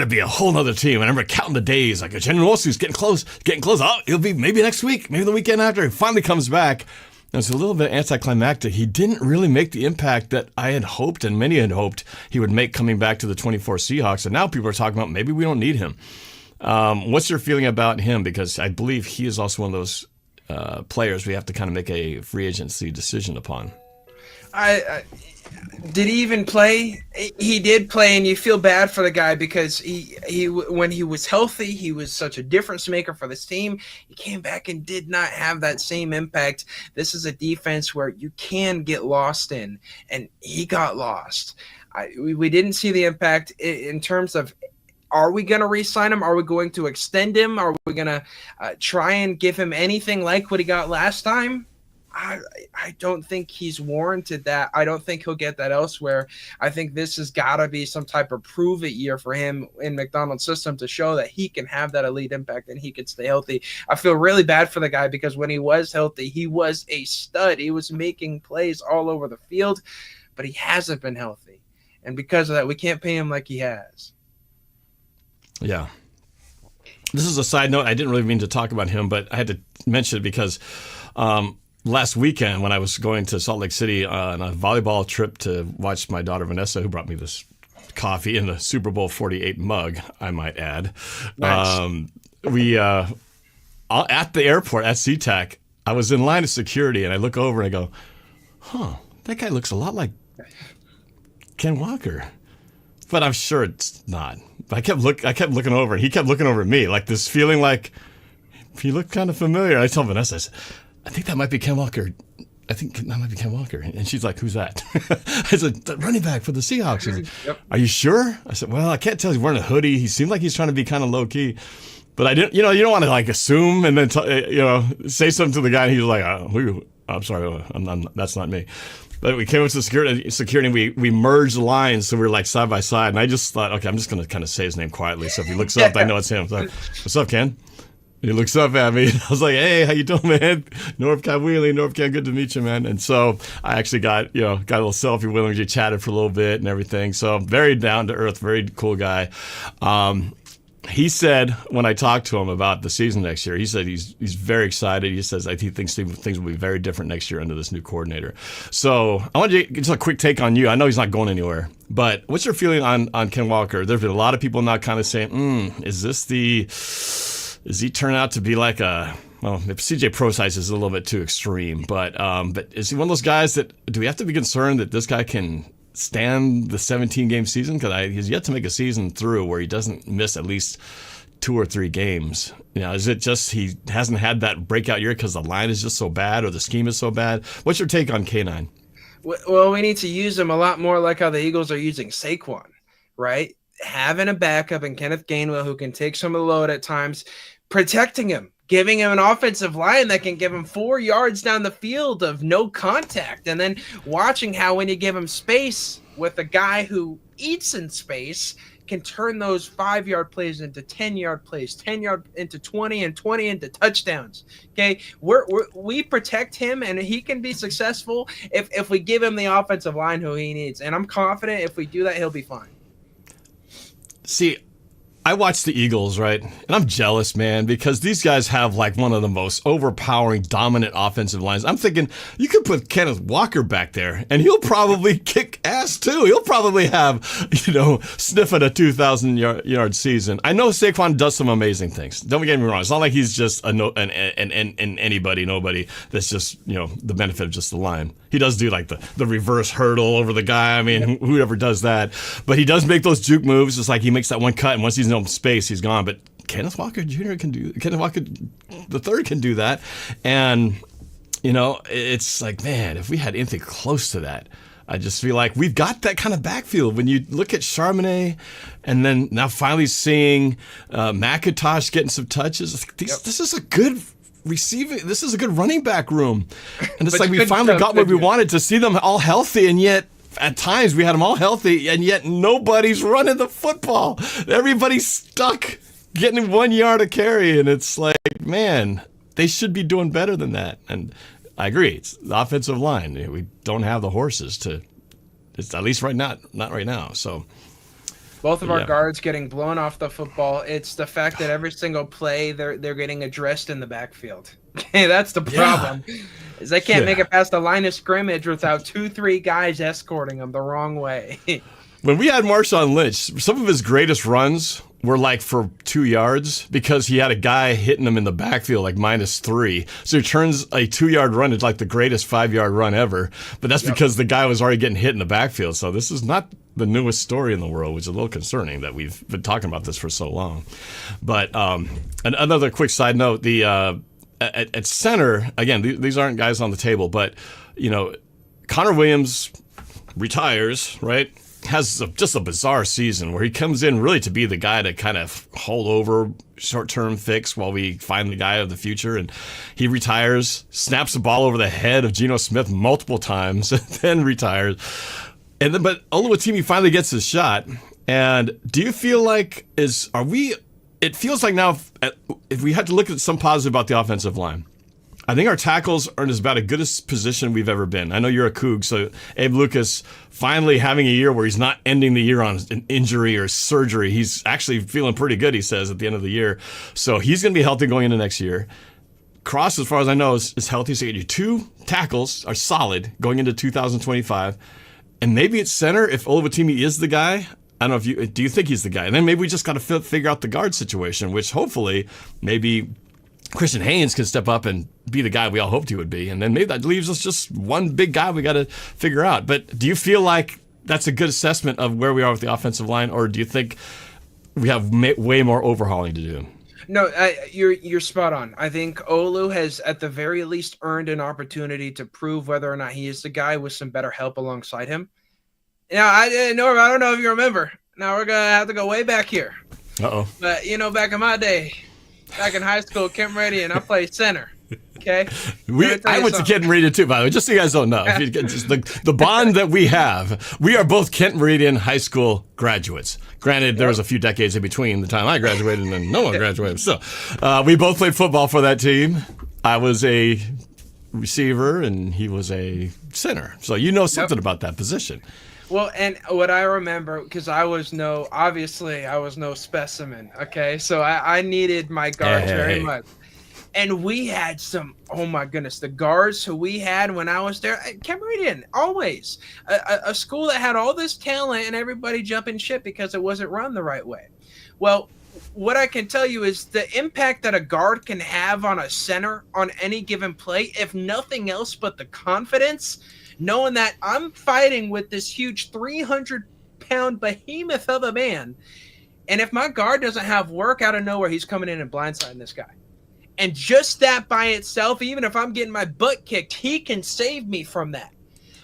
be a whole nother team. And I remember counting the days, like, Nwosu's getting close. Oh, it'll be maybe next week, maybe the weekend after. He finally comes back. And it's a little bit anticlimactic. He didn't really make the impact that I had hoped and many had hoped he would make coming back to the 24 Seahawks. And now people are talking about maybe we don't need him. What's your feeling about him? Because I believe he is also one of those players we have to kind of make a free agency decision upon. Did he even play? He did play, and you feel bad for the guy because he when he was healthy, he was such a difference maker for this team. He came back and did not have that same impact. This is a defense where you can get lost in, and he got lost. We didn't see the impact in terms of, are we going to re-sign him? Are we going to extend him? Are we going to try and give him anything like what he got last time? I don't think he's warranted that. I don't think he'll get that elsewhere. I think this has got to be some type of prove it year for him in McDonald's system to show that he can have that elite impact and he can stay healthy. I feel really bad for the guy because when he was healthy, he was a stud. He was making plays all over the field, but he hasn't been healthy. And because of that, we can't pay him like he has. Yeah. This is a side note. I didn't really mean to talk about him, but I had to mention it because last weekend when I was going to Salt Lake City on a volleyball trip to watch my daughter Vanessa, who brought me this coffee in the Super Bowl 48 mug, I might add. Nice. We at the airport at SeaTac, I was in line of security and I look over and I go, that guy looks a lot like Ken Walker. But I'm sure it's not. I kept looking over and he kept looking over at me like this feeling like he looked kind of familiar. I told Vanessa, I said, I think that might be Ken Walker. I think that might be Ken Walker. And she's like, who's that? I said, the running back for the Seahawks. Like, Yep. Are you sure? I said, well, I can't tell. He's wearing a hoodie. He seemed like he's trying to be kind of low key. But I didn't, you don't want to like assume and then, say something to the guy and he's like, I'm sorry, that's not me. But we came up to security and we merged the lines so we were like side by side. And I just thought, okay, I'm just going to kind of say his name quietly. So if he looks up, I know it's him. So, what's up, Ken? And he looks up at me. And I was like, hey, how you doing, man? NORBFAM Wheelie, NORBFAM, good to meet you, man. And so I actually got a little selfie with him. We chatted for a little bit and everything. So very down to earth, very cool guy. He said when I talked to him about the season next year, he said he's very excited. He says he thinks things will be very different next year under this new coordinator. So I want to get just a quick take on you. I know he's not going anywhere, but what's your feeling on Ken Walker? There's been a lot of people now kind of saying, does he turn out to be like if CJ Prosise is a little bit too extreme, but is he one of those guys that do we have to be concerned that this guy can stand the 17-game season? Because he's yet to make a season through where he doesn't miss at least 2 or 3 games. Is it just he hasn't had that breakout year because the line is just so bad or the scheme is so bad? What's your take on K9? Well, we need to use him a lot more like how the Eagles are using Saquon, right? Having a backup in Kenneth Gainwell who can take some of the load at times, protecting him, giving him an offensive line that can give him 4 yards down the field of no contact, and then watching how when you give him space with a guy who eats in space can turn those 5-yard plays into 10-yard plays, 10-yard into 20 and 20 into touchdowns. Okay, we protect him and he can be successful if we give him the offensive line who he needs, and I'm confident if we do that, he'll be fine. See, I watch the Eagles, right? And I'm jealous, man, because these guys have like one of the most overpowering, dominant offensive lines. I'm thinking you could put Kenneth Walker back there and he'll probably kick ass too. He'll probably have, sniffing a 2,000-yard season. I know Saquon does some amazing things. Don't get me wrong. It's not like he's just an nobody that's just, the benefit of just the line. He does do like the reverse hurdle over the guy. I mean, whoever does that. But he does make those juke moves. It's like he makes that one cut and once he's in open space, he's gone. But Kenneth Walker Jr. Kenneth Walker III can do that. And, it's like, man, if we had anything close to that, I just feel like we've got that kind of backfield. When you look at Charbonnet and then now finally seeing McIntosh getting some touches, this is a good receiving. This is a good running back room. And it's like we finally got what we wanted, to see them all healthy, and yet at times we had them all healthy, and yet nobody's running the football. Everybody's stuck getting 1 yard of carry, and it's like, man, they should be doing better than that. And I agree. It's the offensive line. We don't have the horses to, it's at least right now, not right now. So both of our guards getting blown off the football. It's the fact that every single play they're getting addressed in the backfield. Okay, that's the problem. Is they can't make it past the line of scrimmage without 2-3 guys escorting them the wrong way. When we had Marshawn Lynch, some of his greatest runs were like for 2 yards because he had a guy hitting him in the backfield like -3. So he turns a 2-yard run into like the greatest 5-yard run ever. But that's because the guy was already getting hit in the backfield. So this is not the newest story in the world, which is a little concerning that we've been talking about this for so long. But another quick side note, the at center, again, these aren't guys on the table, but, Connor Williams retires, right? has just a bizarre season where he comes in really to be the guy to kind of hold over short-term fix while we find the guy of the future. And he retires, snaps the ball over the head of Geno Smith multiple times, and then retires. But Oluwatimi finally gets his shot. And do you feel like it feels like now if we had to look at some positive about the offensive line, I think our tackles are in about as good a position we've ever been. I know you're a Coug, so Abe Lucas finally having a year where he's not ending the year on an injury or surgery. He's actually feeling pretty good, he says, at the end of the year. So he's going to be healthy going into next year. Cross, as far as I know, is healthy. So you get your 2 tackles are solid going into 2025. And maybe it's center if Oluwatimi is the guy. I don't know do you think he's the guy? And then maybe we just got to figure out the guard situation, which hopefully maybe Christian Haynes can step up and be the guy we all hoped he would be. And then maybe that leaves us just one big guy we got to figure out. But do you feel like that's a good assessment of where we are with the offensive line, or do you think we have way more overhauling to do? No, you're spot on. I think Olu has at the very least earned an opportunity to prove whether or not he is the guy with some better help alongside him. Now, Norm, I don't know if you remember. Now we're going to have to go way back here. Uh-oh. But, back in my day, back in high school, Kent Meridian, I played center. Okay? I went to Kent Meridian too, by the way, just so you guys don't know. If you get just the bond that we have, we are both Kent Meridian high school graduates. Granted, there was a few decades in between the time I graduated and then no one graduated. So we both played football for that team. I was a receiver and he was a center. So you know something about that position. Well, and what I remember, because I was no specimen, okay? So I needed my guards very much. And we had some, oh my goodness, the guards who we had when I was there, Kent Meridian, always. A school that had all this talent and everybody jumping ship because it wasn't run the right way. Well, what I can tell you is the impact that a guard can have on a center on any given play, if nothing else but the confidence, knowing that I'm fighting with this huge 300-pound behemoth of a man, and if my guard doesn't have work out of nowhere, he's coming in and blindsiding this guy. And just that by itself, even if I'm getting my butt kicked, he can save me from that.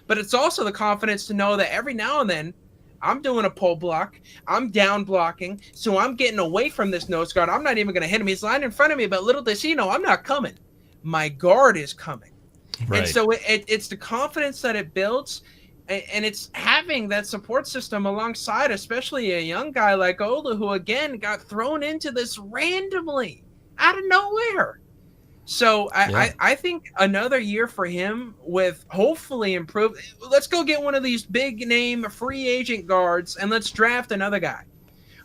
But it's also the confidence to know that every now and then I'm doing a pull block, I'm down blocking, so I'm getting away from this nose guard. I'm not even going to hit him. He's lying in front of me, but little does he know I'm not coming. My guard is coming. Right. And so it's the confidence that it builds, and it's having that support system alongside, especially a young guy like Olu, who, again, got thrown into this randomly out of nowhere. So I think another year for him with hopefully improved. Let's go get one of these big name free agent guards and let's draft another guy.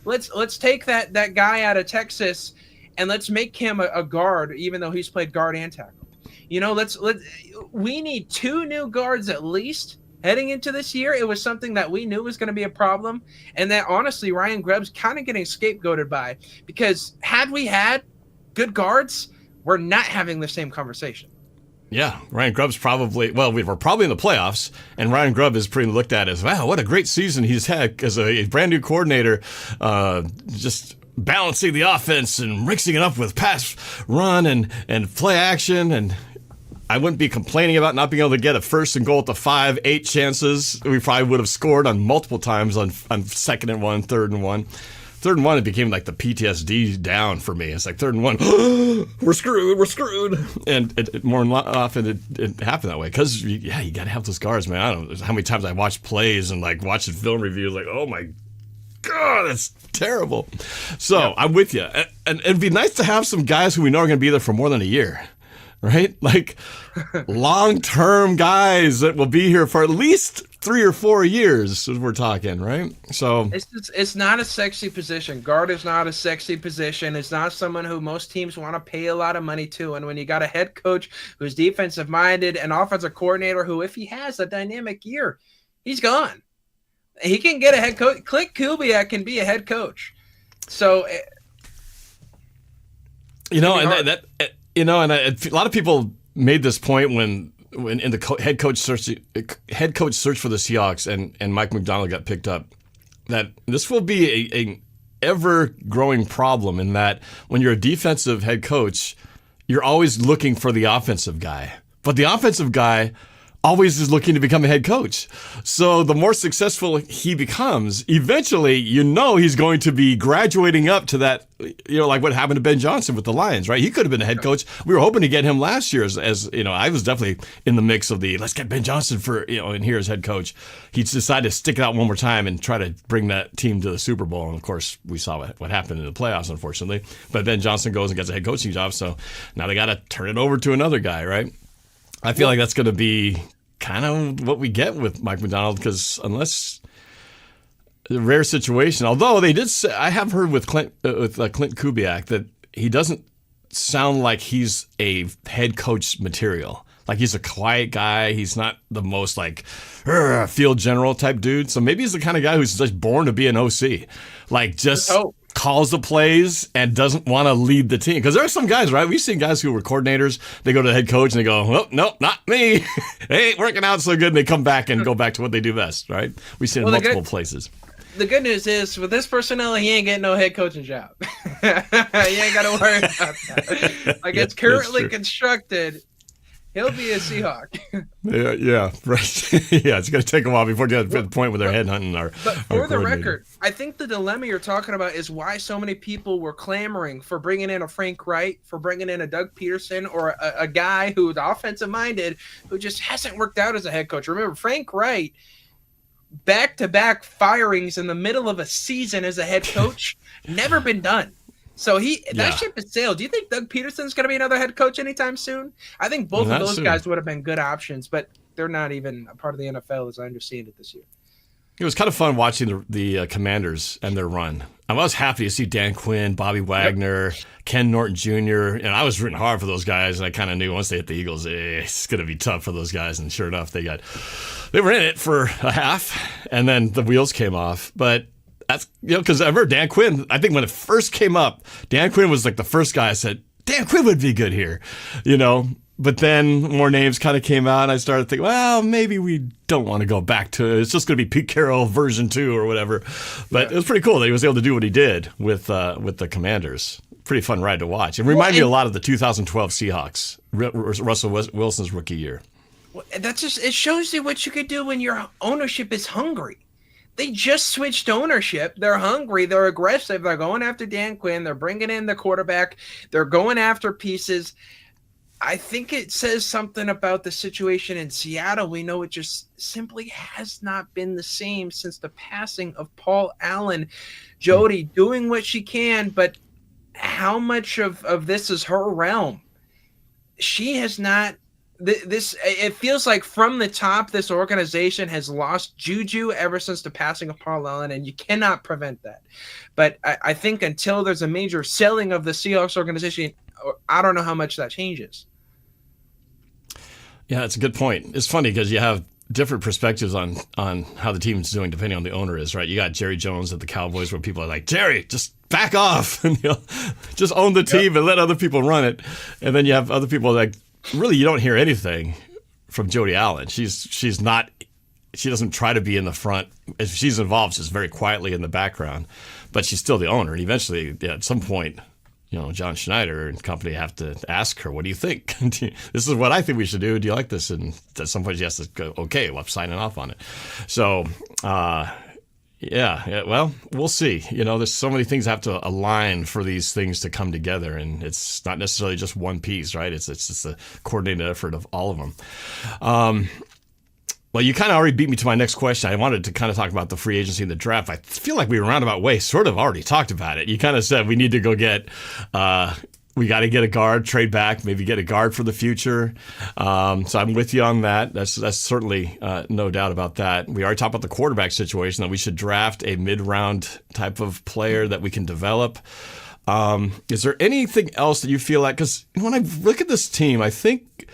Let's take that guy out of Texas and let's make him a guard, even though he's played guard and tackle. We need 2 new guards at least heading into this year. It was something that we knew was going to be a problem, and that honestly Ryan Grubb's kind of getting scapegoated by, because had we had good guards, we're not having the same conversation. Yeah, Ryan Grubb's we were probably in the playoffs, and Ryan Grubb is pretty looked at as, wow, what a great season he's had as a brand new coordinator, just balancing the offense and mixing it up with pass, run, and play action. And I wouldn't be complaining about not being able to get a 1st and goal at the 5-8 chances. We probably would have scored on multiple times on 2nd and 1, 3rd and 1. 3rd and 1, it became like the PTSD down for me. It's like 3rd and 1, we're screwed. And more often it happened that way because, you got to have those guards, man. I don't know how many times I watched plays and like watching film reviews like, oh my God, that's terrible. So I'm with you. And it'd be nice to have some guys who we know are going to be there for more than a year, right? Like long-term guys that will be here for at least 3 or 4 years, as we're talking, right? So it's not a sexy position. Guard is not a sexy position. It's not someone who most teams want to pay a lot of money to. And when you got a head coach who's defensive-minded, an offensive coordinator who, if he has a dynamic year, he's gone. He can get a head coach. Clint Kubiak can be a head coach. So, a lot of people made this point when in the head coach search for the Seahawks and Mike McDonald got picked up, that this will be a ever growing problem in that when you're a defensive head coach, you're always looking for the offensive guy, but the offensive guy always is looking to become a head coach. So the more successful he becomes, eventually, he's going to be graduating up to that, like what happened to Ben Johnson with the Lions, right? He could have been a head coach. We were hoping to get him last year as I was definitely in the mix of let's get Ben Johnson in here as head coach. He decided to stick it out one more time and try to bring that team to the Super Bowl. And of course, we saw what happened in the playoffs, unfortunately. But Ben Johnson goes and gets a head coaching job. So now they got to turn it over to another guy, right? I feel like that's going to be kind of what we get with Mike Macdonald, because unless a rare situation, although they did say, I have heard with Clint Kubiak that he doesn't sound like he's a head coach material. Like he's a quiet guy. He's not the most field general type dude. So maybe he's the kind of guy who's just born to be an OC. Like just calls the plays and doesn't want to lead the team. Because there are some guys, right? We've seen guys who were coordinators. They go to the head coach and they go, oh, no, not me. They ain't working out so good. And they come back and go back to what they do best, right? We've seen it in multiple places. The good news is, with this personnel, he ain't getting no head coaching job. You ain't got to worry about that. It's currently constructed. He'll be a Seahawk. Yeah, right. Yeah, it's going to take a while before they get to the point where they're headhunting But for the record, I think the dilemma you're talking about is why so many people were clamoring for bringing in a Frank Wright, for bringing in a Doug Peterson, or a guy who's offensive-minded who just hasn't worked out as a head coach. Remember, Frank Wright, back-to-back firings in the middle of a season as a head coach, never been done. So that ship has sailed. Do you think Doug Peterson's going to be another head coach anytime soon? I think both of those guys would have been good options, but they're not even a part of the NFL as I understand it this year. It was kind of fun watching the Commanders and their run. I was happy to see Dan Quinn, Bobby Wagner, Ken Norton Jr., and I was rooting hard for those guys, and I kind of knew once they hit the Eagles, it's going to be tough for those guys, and sure enough, they were in it for a half, and then the wheels came off, but that's, because I remember Dan Quinn, I think when it first came up, Dan Quinn was like the first guy I said, Dan Quinn would be good here, But then more names kind of came out, and I started thinking, well, maybe we don't want to go back to it. It's just going to be Pete Carroll version 2 or whatever. But it was pretty cool that he was able to do what he did with the Commanders. Pretty fun ride to watch. It reminded me a lot of the 2012 Seahawks, Russell Wilson's rookie year. It shows you what you could do when your ownership is hungry. They just switched ownership. They're hungry. They're aggressive. They're going after Dan Quinn. They're bringing in the quarterback. They're going after pieces. I think it says something about the situation in Seattle. We know it just simply has not been the same since the passing of Paul Allen. Jody doing what she can, but how much of this is her realm? She has not. It feels like from the top, this organization has lost juju ever since the passing of Paul Allen, and you cannot prevent that. But I think until there's a major selling of the Seahawks organization, I don't know how much that changes. Yeah, it's a good point. It's funny because you have different perspectives on how the team's doing depending on the owner is, right? You got Jerry Jones at the Cowboys where people are like, Jerry, just back off and just own the team and let other people run it. And then you have other people like, really, you don't hear anything from Jody Allen. She doesn't try to be in the front. If she's involved, she's very quietly in the background, but she's still the owner. And eventually, at some point, John Schneider and company have to ask her, what do you think? This is what I think we should do. Do you like this? And at some point she has to go, okay, well, I'm signing off on it. So, well, we'll see. There's so many things that have to align for these things to come together, and it's not necessarily just one piece, right? It's just a coordinated effort of all of them. Well, you kind of already beat me to my next question. I wanted to kind of talk about the free agency and the draft. I feel like we roundabout way sort of already talked about it. You kind of said we need to go get we got to get a guard, trade back, maybe get a guard for the future. So I'm with you on that. That's certainly no doubt about that. We already talked about the quarterback situation, that we should draft a mid-round type of player that we can develop. Is there anything else that you feel like, because when I look at this team, I think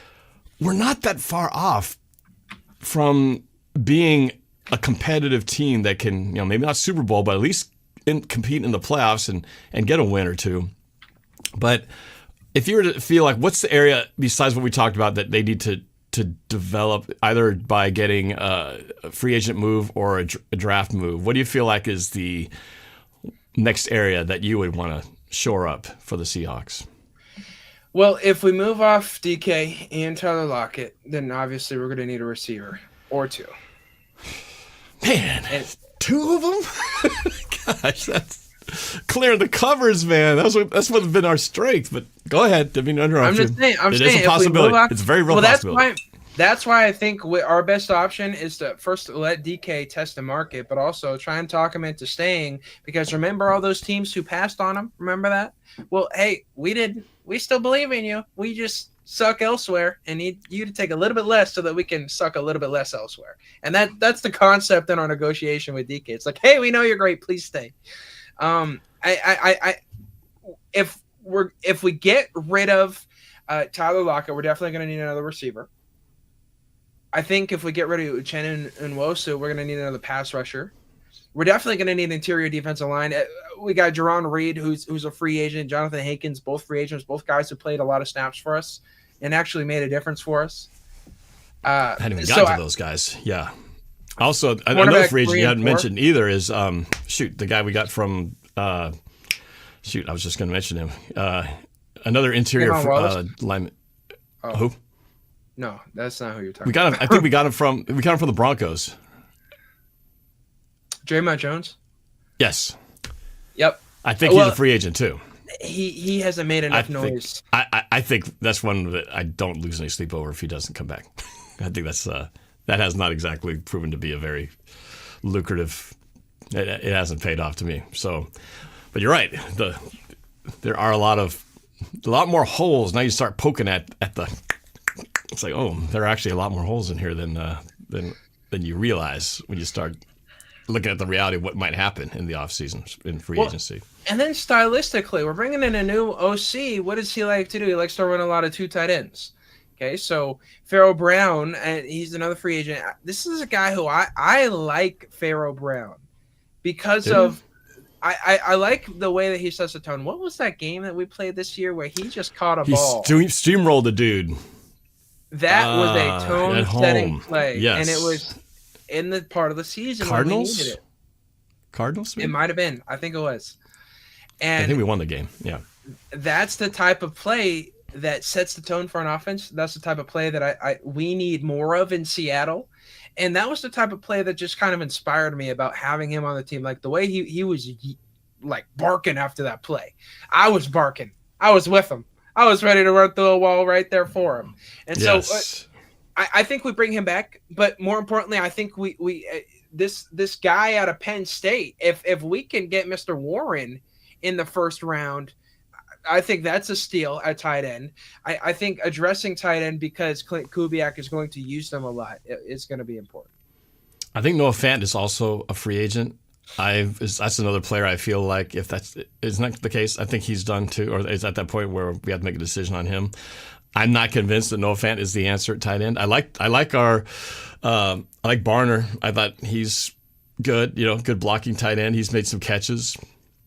we're not that far off from being a competitive team that can, maybe not Super Bowl, but at least compete in the playoffs and get a win or two. But if you were to feel like, what's the area besides what we talked about that they need to develop, either by getting a free agent move or a draft move? What do you feel like is the next area that you would want to shore up for the Seahawks? Well, if we move off DK and Tyler Lockett, then obviously we're going to need a receiver or two. Man, and 2 of them? Gosh, that's clearing the covers, man. That's what's been our strength. But go ahead. Didn't mean to interrupt you. I'm it saying is a possibility. It's a very real possibility. That's why I think our best option is to first let DK test the market, but also try and talk him into staying. Because remember all those teams who passed on him? Remember that? Well, hey, we still believe in you. We just suck elsewhere and need you to take a little bit less so that we can suck a little bit less elsewhere. And that's the concept in our negotiation with DK. It's like, hey, we know you're great. Please stay. If we get rid of Tyler Lockett, we're definitely going to need another receiver. I think if we get rid of Uchenna and Nwosu, we're going to need another pass rusher. We're definitely going to need interior defensive line. We got Jerron Reed, who's a free agent. Jonathan Hankins, both free agents, both guys who played a lot of snaps for us and actually made a difference for us. I hadn't even gotten to those guys. Yeah. Also, another free agent you hadn't mentioned either is, the guy we got from, I was just going to mention him. Another interior lineman. Oh. Who? No, that's not who you're talking about. We got him. I think we got him from the Broncos. Draymond Jones? Yes. Yep. I think he's a free agent too. He hasn't made enough noise. I think that's one that I don't lose any sleep over if he doesn't come back. I think that has not exactly proven to be a very lucrative. It hasn't paid off to me. So, but you're right. There are a lot more holes. Now you start poking at the. It's like, oh, there are actually a lot more holes in here than you realize when you start looking at the reality of what might happen in the offseason in free agency. And then stylistically, we're bringing in a new OC. What does he like to do? He likes to run a lot of 2 tight ends. Okay, so Pharaoh Brown, and he's another free agent. This is a guy who I like Pharaoh Brown because of I like the way that he sets the tone. What was that game that we played this year where he just caught a ball? He steamrolled the dude. That was a tone-setting play, yes. And it was in the part of the season Cardinals? when we needed it. Cardinals? Maybe? It might have been. I think it was. And I think we won the game, yeah. That's the type of play that sets the tone for an offense. That's the type of play that we need more of in Seattle. And that was the type of play that just kind of inspired me about having him on the team. Like the way he was like barking after that play. I was barking. I was with him. I was ready to run through a wall right there for him. And yes. So I think we bring him back. But more importantly, I think we this guy out of Penn State, if we can get Mr. Warren in the first round, I think that's a steal at tight end. I think addressing tight end because Clint Kubiak is going to use them a lot is going to be important. I think Noah Fant is also a free agent. That's another player I feel like if that isn't the case, I think he's done too, or is at that point where we have to make a decision on him. I'm not convinced that Noah Fant is the answer at tight end. I like Barner. I thought he's good, good blocking tight end. He's made some catches.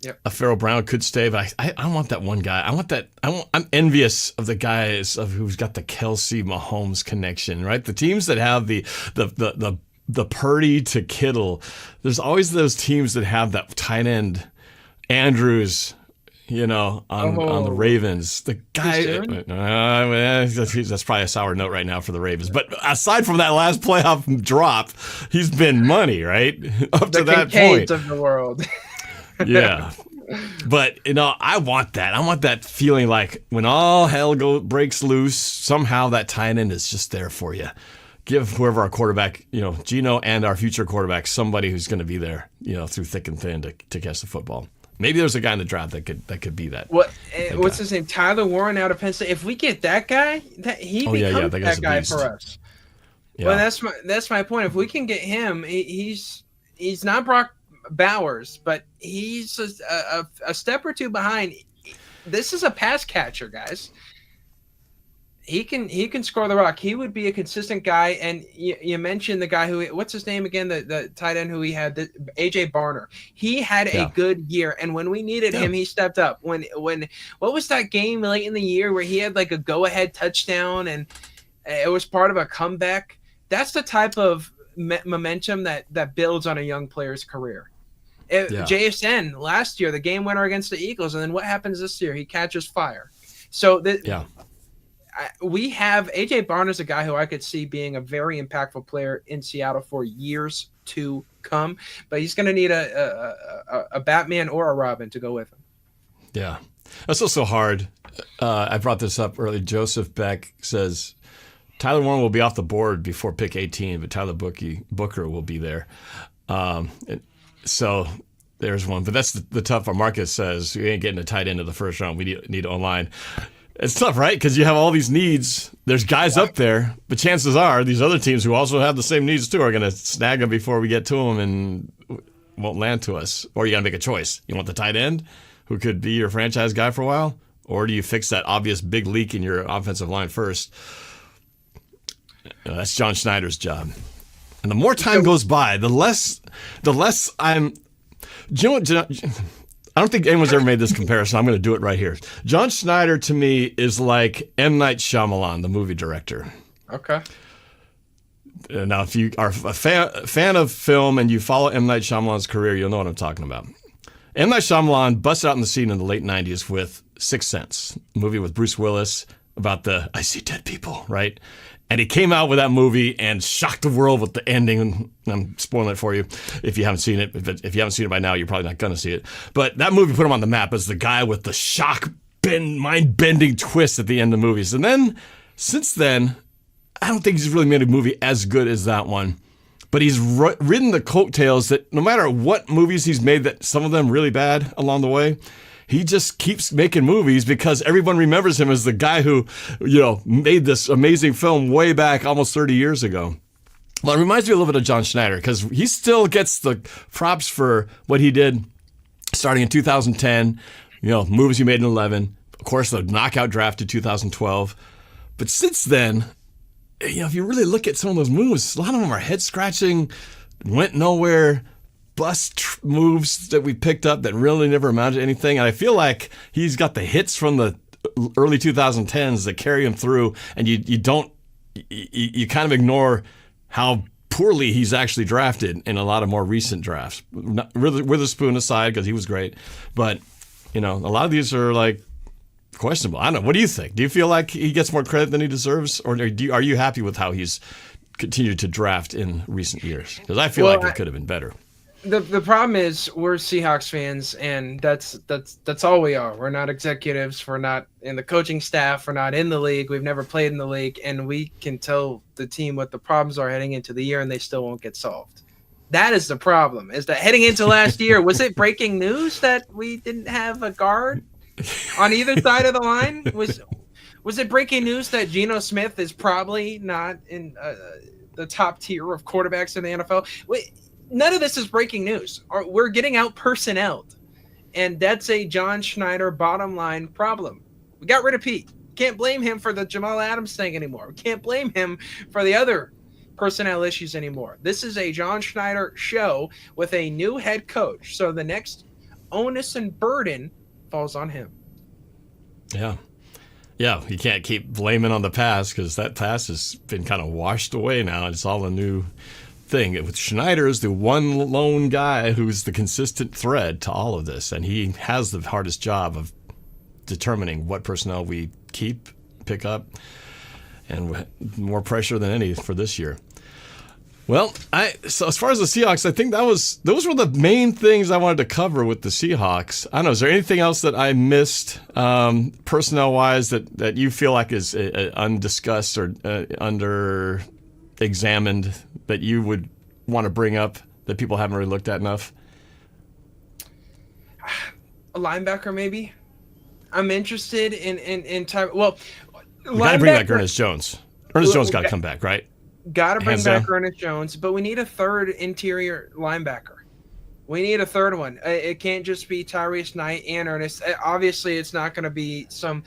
Yep. A Pharaoh Brown could stay, but I want that one guy. I'm envious of the guys who's got the Kelsey Mahomes connection, right? The teams that have the Purdy to Kittle. There's always those teams that have that tight end, Andrews, on the Ravens. The guy, that's probably a sour note right now for the Ravens. But aside from that last playoff drop, he's been money, right? Up to that point. Of the world. Yeah. But, I want that. I want that feeling like when all hell breaks loose, somehow that tight end is just there for you. Give whoever our quarterback, Geno and our future quarterback, somebody who's going to be there, through thick and thin to catch the football. Maybe there's a guy in the draft that could be that. What's his name? Tyler Warren out of Penn State. If we get that guy, he becomes that guy for us. Yeah. Well, that's my point. If we can get him, he's not Brock Bowers, but he's a step or two behind. This is a pass catcher, guys. He can score the rock. He would be a consistent guy. And you mentioned the guy what's his name again? The tight end who we had, AJ Barner. He had a good year, and when we needed him, he stepped up. When what was that game late in the year where he had like a go-ahead touchdown and it was part of a comeback? That's the type of momentum that builds on a young player's career. JSN last year, the game winner against the Eagles, and then what happens this year? He catches fire. So Yeah. we have A.J. Barnes is a guy who I could see being a very impactful player in Seattle for years to come, but he's going to need a Batman or a Robin to go with him. Yeah. That's also hard. I brought this up earlier. Joseph Beck says Tyler Warren will be off the board before pick 18, but Tyler Booker will be there. So there's one. But that's the tough part. Marcus says we ain't getting a tight end in the first round. We need online. It's tough, right? Because you have all these needs. There's guys up there, but chances are these other teams who also have the same needs too are going to snag them before we get to them and won't land to us. Or you got to make a choice. You want the tight end who could be your franchise guy for a while? Or do you fix that obvious big leak in your offensive line first? That's John Schneider's job. And the more time goes by, the less I'm... I don't think anyone's ever made this comparison. I'm going to do it right here. John Schneider, to me, is like M. Night Shyamalan, the movie director. Okay. Now, if you are a fan of film and you follow M. Night Shyamalan's career, you'll know what I'm talking about. M. Night Shyamalan busted out in the scene in the late 90s with Sixth Sense, a movie with Bruce Willis about the I see dead people, right? And he came out with that movie and shocked the world with the ending. I'm spoiling it for you if you haven't seen it. If you haven't seen it by now, you're probably not going to see it. But that movie put him on the map as the guy with the mind-bending twist at the end of the movies. And then, since then, I don't think he's really made a movie as good as that one. But he's ridden the coattails that no matter what movies he's made, that some of them really bad along the way, he just keeps making movies because everyone remembers him as the guy who, made this amazing film way back almost 30 years ago. Well, it reminds me a little bit of John Schneider because he still gets the props for what he did starting in 2010, movies he made in 11, of course, the knockout draft in 2012. But since then, if you really look at some of those moves, a lot of them are head-scratching, went nowhere, bust moves that we picked up that really never amounted to anything. And I feel like he's got the hits from the early 2010s that carry him through, and you kind of ignore how poorly he's actually drafted in a lot of more recent drafts. Witherspoon aside, because he was great. But, a lot of these are like questionable. I don't know. What do you think? Do you feel like he gets more credit than he deserves? Or are you happy with how he's continued to draft in recent years? Because I feel like it could have been better. The problem is we're Seahawks fans, and that's all we are. We're not executives. We're not in the coaching staff. We're not in the league. We've never played in the league, and we can tell the team what the problems are heading into the year, and they still won't get solved. That is the problem, is that heading into last year, was it breaking news that we didn't have a guard on either side of the line? Was it breaking news that Geno Smith is probably not in the top tier of quarterbacks in the NFL? None of this is breaking news. We're getting out personneled, and that's a John Schneider bottom line problem. We got rid of Pete. Can't blame him for the Jamal Adams thing anymore. We can't blame him for the other personnel issues anymore. This is a John Schneider show with a new head coach, so the next onus and burden falls on him. Yeah, you can't keep blaming on the past because that past has been kind of washed away now. It's all a new thing. With Schneider is the one lone guy who's the consistent thread to all of this, and he has the hardest job of determining what personnel we pick up, and more pressure than any for this year. Well, so as far as the Seahawks, I think those were the main things I wanted to cover with the Seahawks. I don't know, is there anything else that I missed personnel-wise that you feel like is undiscussed or under-examined that you would want to bring up that people haven't really looked at enough? A linebacker, maybe. I'm interested in time. Well, we got to bring back Ernest Jones. Ernest Jones got to come back, right? Got to bring back Ernest Jones, but we need a third interior linebacker. We need a third one. It can't just be Tyrese Knight and Ernest. Obviously, it's not going to be some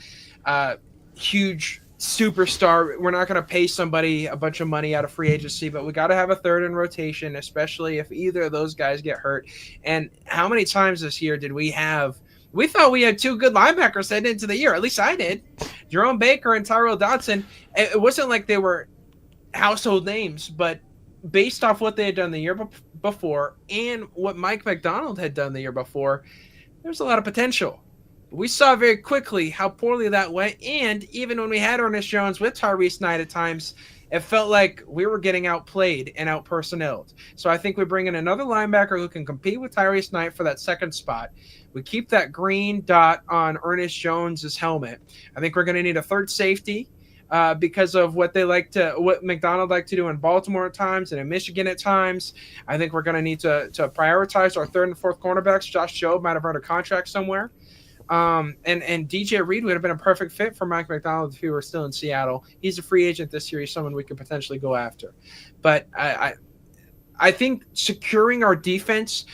huge superstar. We're not going to pay somebody a bunch of money out of free agency, but we got to have a third in rotation, especially if either of those guys get hurt. And how many times this year did we thought we had two good linebackers heading into the year. At least I did. Jerome Baker and Tyrell Dodson. It wasn't like they were household names, but based off what they had done the year before and what Mike McDonald had done the year before, there's a lot of potential. We saw very quickly how poorly that went, and even when we had Ernest Jones with Tyrese Knight at times, it felt like we were getting outplayed and out-personneled. So I think we bring in another linebacker who can compete with Tyrese Knight for that second spot. We keep that green dot on Ernest Jones's helmet. I think we're going to need a third safety because of what McDonald liked to do in Baltimore at times and in Michigan at times. I think we're going to need to prioritize our third and fourth cornerbacks. Josh Jobe might have earned a contract somewhere. And DJ Reed would have been a perfect fit for Mike McDonald if he were still in Seattle. He's a free agent this year. He's someone we could potentially go after. But I think securing our defense,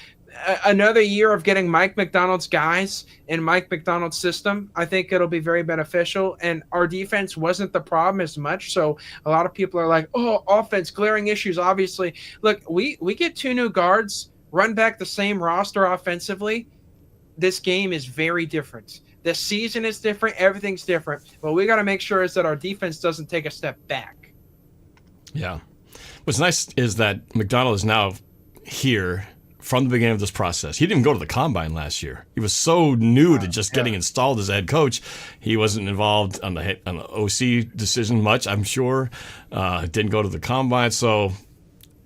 another year of getting Mike McDonald's guys in Mike McDonald's system, I think it'll be very beneficial. And our defense wasn't the problem as much. So a lot of people are like, oh, offense, glaring issues, obviously. Look, we get 2 new guards, run back the same roster offensively. This game is very different. The season is different. Everything's different. But we got to make sure is that our defense doesn't take a step back. Yeah. What's nice is that McDonald is now here from the beginning of this process. He didn't go to the combine last year. He was so new to just getting installed as a head coach. He wasn't involved on the OC decision much, I'm sure. Didn't go to the combine. So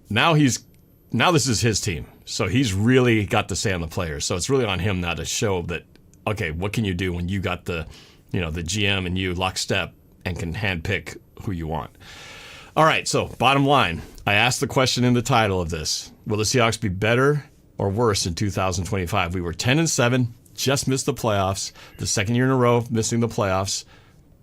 now this is his team. So he's really got to say on the players. So it's really on him now to show that, okay, what can you do when you got the GM and you lockstep and can handpick who you want. All right, so bottom line, I asked the question in the title of this. Will the Seahawks be better or worse in 2025? We were 10-7, just missed the playoffs, the second year in a row missing the playoffs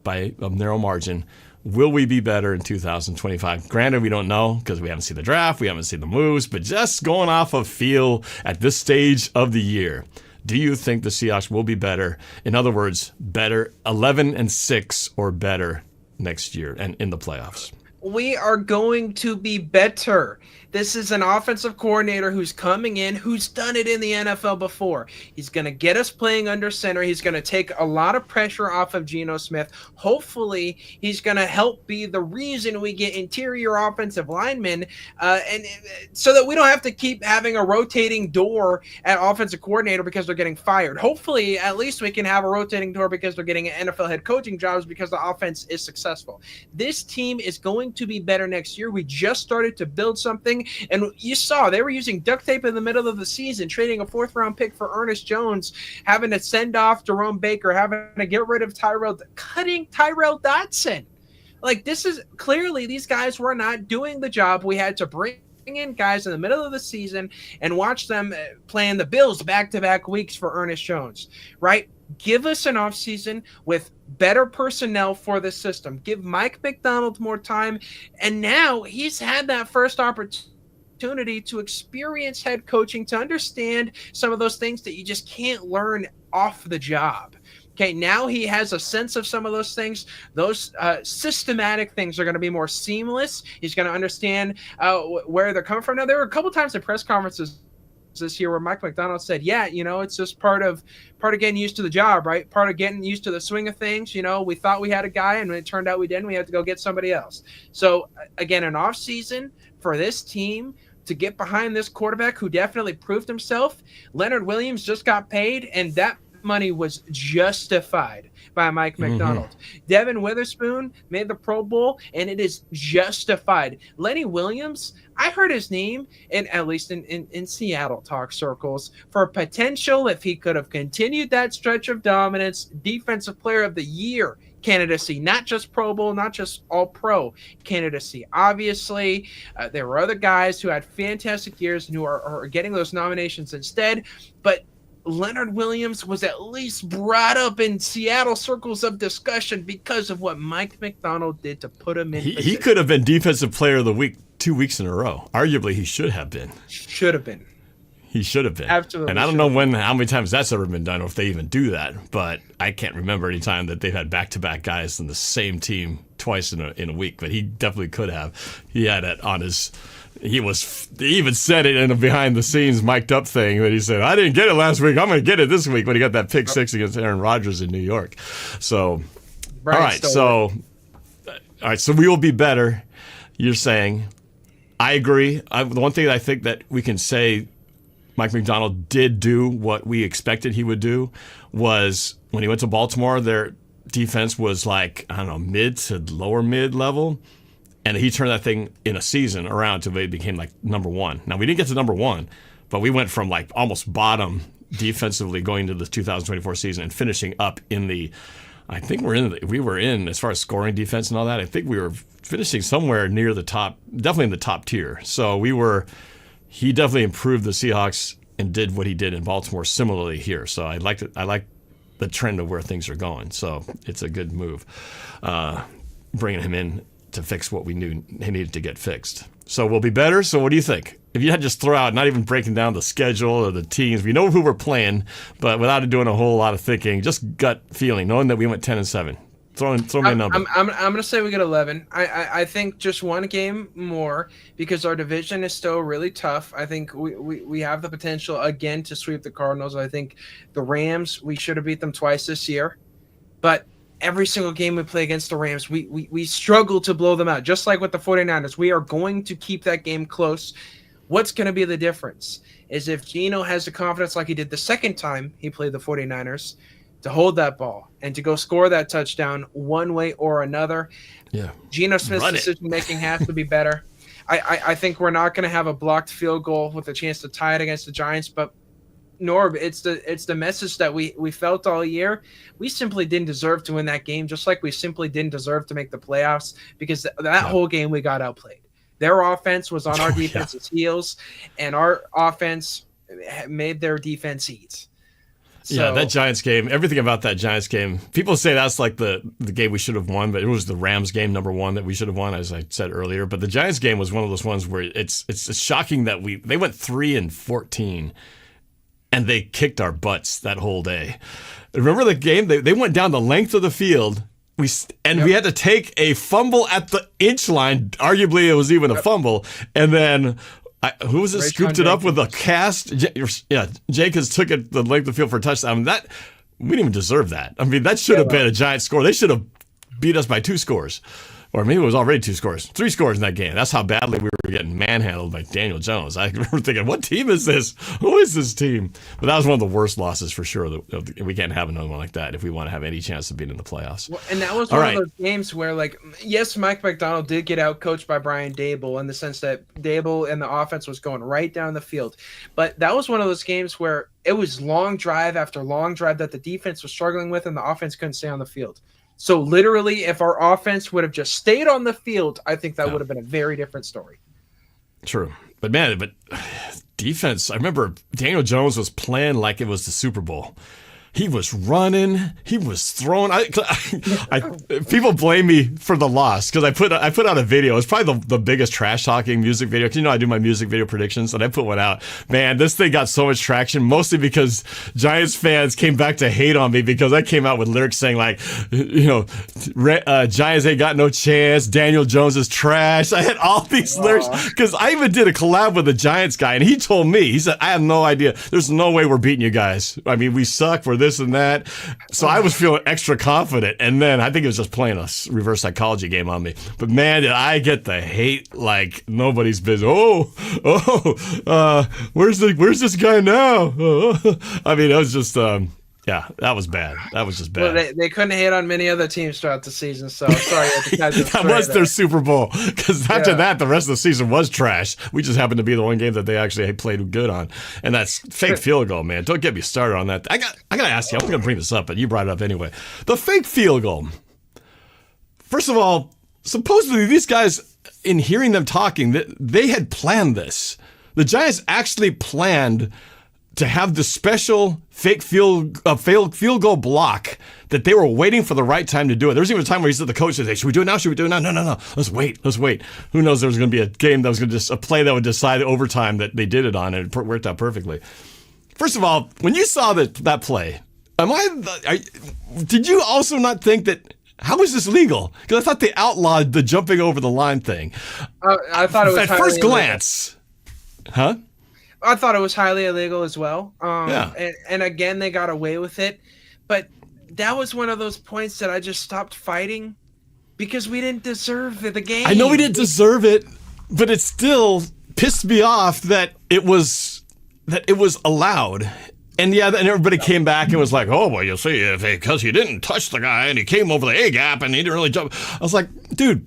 by a narrow margin. Will we be better in 2025? Granted, we don't know because we haven't seen the draft, we haven't seen the moves, but just going off of feel at this stage of the year, do you think the Seahawks will be better? In other words, better 11-6 or better next year and in the playoffs? We are going to be better. This is an offensive coordinator who's coming in, who's done it in the NFL before. He's going to get us playing under center. He's going to take a lot of pressure off of Geno Smith. Hopefully, he's going to help be the reason we get interior offensive linemen, and so that we don't have to keep having a rotating door at offensive coordinator because they're getting fired. Hopefully, at least we can have a rotating door because they're getting NFL head coaching jobs because the offense is successful. This team is going to be better next year. We just started to build something. And you saw they were using duct tape in the middle of the season, trading a 4th-round pick for Ernest Jones, having to send off Jerome Baker, having to get rid of cutting Tyrell Dodson. Like, this is clearly these guys were not doing the job. We had to bring in guys in the middle of the season and watch them playing the Bills back-to-back weeks for Ernest Jones, right? Give us an offseason with better personnel for the system. Give Mike McDonald more time. And now he's had that first opportunity to experience head coaching, to understand some of those things that you just can't learn off the job. Okay, now he has a sense of some of those things. Those systematic things are going to be more seamless. He's going to understand where they're coming from. Now, there were a couple times in press conferences this year where Mike McDonald said, yeah, it's just part of getting used to the job, right? Part of getting used to the swing of things. We thought we had a guy, and when it turned out we didn't, we had to go get somebody else. So, again, an off season for this team to get behind this quarterback who definitely proved himself. Leonard Williams just got paid, and that money was justified by Mike McDonald. Devon Witherspoon made the Pro Bowl, and it is justified. Lenny Williams, I heard his name, at least in Seattle talk circles, for potential, if he could have continued that stretch of dominance, Defensive Player of the Year candidacy, not just Pro Bowl, not just All-Pro candidacy. Obviously, there were other guys who had fantastic years and who are getting those nominations instead, but Leonard Williams was at least brought up in Seattle circles of discussion because of what Mike McDonald did to put him in position. He could have been Defensive Player of the Week 2 weeks in a row. Arguably, he should have been. He should have been. Absolutely. And I don't know how many times that's ever been done or if they even do that, but I can't remember any time that they've had back-to-back guys in the same team twice in a week, but he definitely could have. He had it on his... He even said it in a behind-the-scenes mic'd-up thing that he said, I didn't get it last week, I'm going to get it this week when he got that pick six against Aaron Rodgers in New York. So, all right, so we will be better, you're saying. I agree. The one thing I think that we can say Mike Macdonald did do what we expected he would do. Was when he went to Baltimore, their defense was like, I don't know, mid to lower mid level. And he turned that thing in a season around until they became like number one. Now, we didn't get to number one, but we went from like almost bottom defensively going to the 2024 season and finishing up in the, I think we were in as far as scoring defense and all that. I think we were finishing somewhere near the top, definitely in the top tier. So he definitely improved the Seahawks and did what he did in Baltimore similarly here. So I like the trend of where things are going. So it's a good move, bringing him in to fix what we knew he needed to get fixed. So we'll be better. So what do you think? If you had to just throw out, not even breaking down the schedule or the teams, we know who we're playing, but without doing a whole lot of thinking, just gut feeling, knowing that we went 10-7. Throw me a number. I'm going to say we get 11. I think just one game more because our division is still really tough. I think we have the potential again to sweep the Cardinals. I think the Rams, we should have beat them twice this year, but every single game we play against the Rams, we struggle to blow them out. Just like with the 49ers, we are going to keep that game close. What's going to be the difference is if Geno has the confidence like he did the second time he played the 49ers to hold that ball and to go score that touchdown one way or another. Yeah. Geno Smith's decision-making has to be better. I think we're not going to have a blocked field goal with a chance to tie it against the Giants, but Norb, it's the message that we felt all year. We simply didn't deserve to win that game, just like we simply didn't deserve to make the playoffs because that whole game we got outplayed. Their offense was on our defense's heels, and our offense made their defense eat. So, that Giants game, everything about that Giants game, people say that's like the game we should have won, but it was the Rams game, number one, that we should have won, as I said earlier. But the Giants game was one of those ones where it's shocking that they went 3-14. And they kicked our butts that whole day. Remember the game? They went down the length of the field. We had to take a fumble at the inch line. Arguably, it was even a fumble. And then, who was it? Scooped it up with a cast. Jenkins took it the length of the field for a touchdown. We didn't even deserve that. I mean, that should have been a Giant score. They should have beat us by 2 scores. Or maybe it was already 2 scores. 3 scores in that game. That's how badly we were getting manhandled by Daniel Jones. I remember thinking, what team is this? Who is this team? But that was one of the worst losses for sure. We can't have another one like that if we want to have any chance of being in the playoffs. Well, and that was one of those games where, like, yes, Mike Macdonald did get out coached by Brian Daboll in the sense that Daboll and the offense was going right down the field. But that was one of those games where it was long drive after long drive that the defense was struggling with and the offense couldn't stay on the field. So literally, if our offense would have just stayed on the field, I think that would have been a very different story. True. But defense, I remember Daniel Jones was playing like it was the Super Bowl. He was running. He was throwing. People blame me for the loss because I put out a video. It's probably the biggest trash talking music video. Because I do my music video predictions, and I put one out. Man, this thing got so much traction, mostly because Giants fans came back to hate on me because I came out with lyrics saying like, Giants ain't got no chance. Daniel Jones is trash. I had all these lyrics because I even did a collab with a Giants guy, and he told me, he said, I have no idea. There's no way we're beating you guys. I mean, we suck. We're this and that. So I was feeling extra confident. And then I think it was just playing a reverse psychology game on me. But man, did I get the hate like nobody's business. Where's this guy now? I mean, it was just, that was bad. That was just bad. Well, they couldn't hate on many other teams throughout the season, so sorry. That was their Super Bowl. Because after that, the rest of the season was trash. We just happened to be the one game that they actually played good on. And that's fake field goal, man. Don't get me started on that. I got to ask you, I'm going to bring this up, but you brought it up anyway. The fake field goal. First of all, supposedly these guys, in hearing them talking, they had planned this. The Giants actually planned to have the special fake field goal block that they were waiting for the right time to do it. There was even a time where he said, the coach said, hey, should we do it now? Should we do it now? No. Let's wait. Who knows? There was going to be a game that was going to a play that would decide overtime that they did it on, and it worked out perfectly. First of all, when you saw that play, did you also not think that, how is this legal? Because I thought they outlawed the jumping over the line thing. I thought it was at first glance. Huh? I thought it was highly illegal as well. And again, they got away with it. But that was one of those points that I just stopped fighting because we didn't deserve the game. I know we didn't deserve it, but it still pissed me off that it was that it was allowed. And yeah, then everybody came back and was like, oh, well, you see, because he didn't touch the guy and he came over the A gap and he didn't really jump. I was like, dude,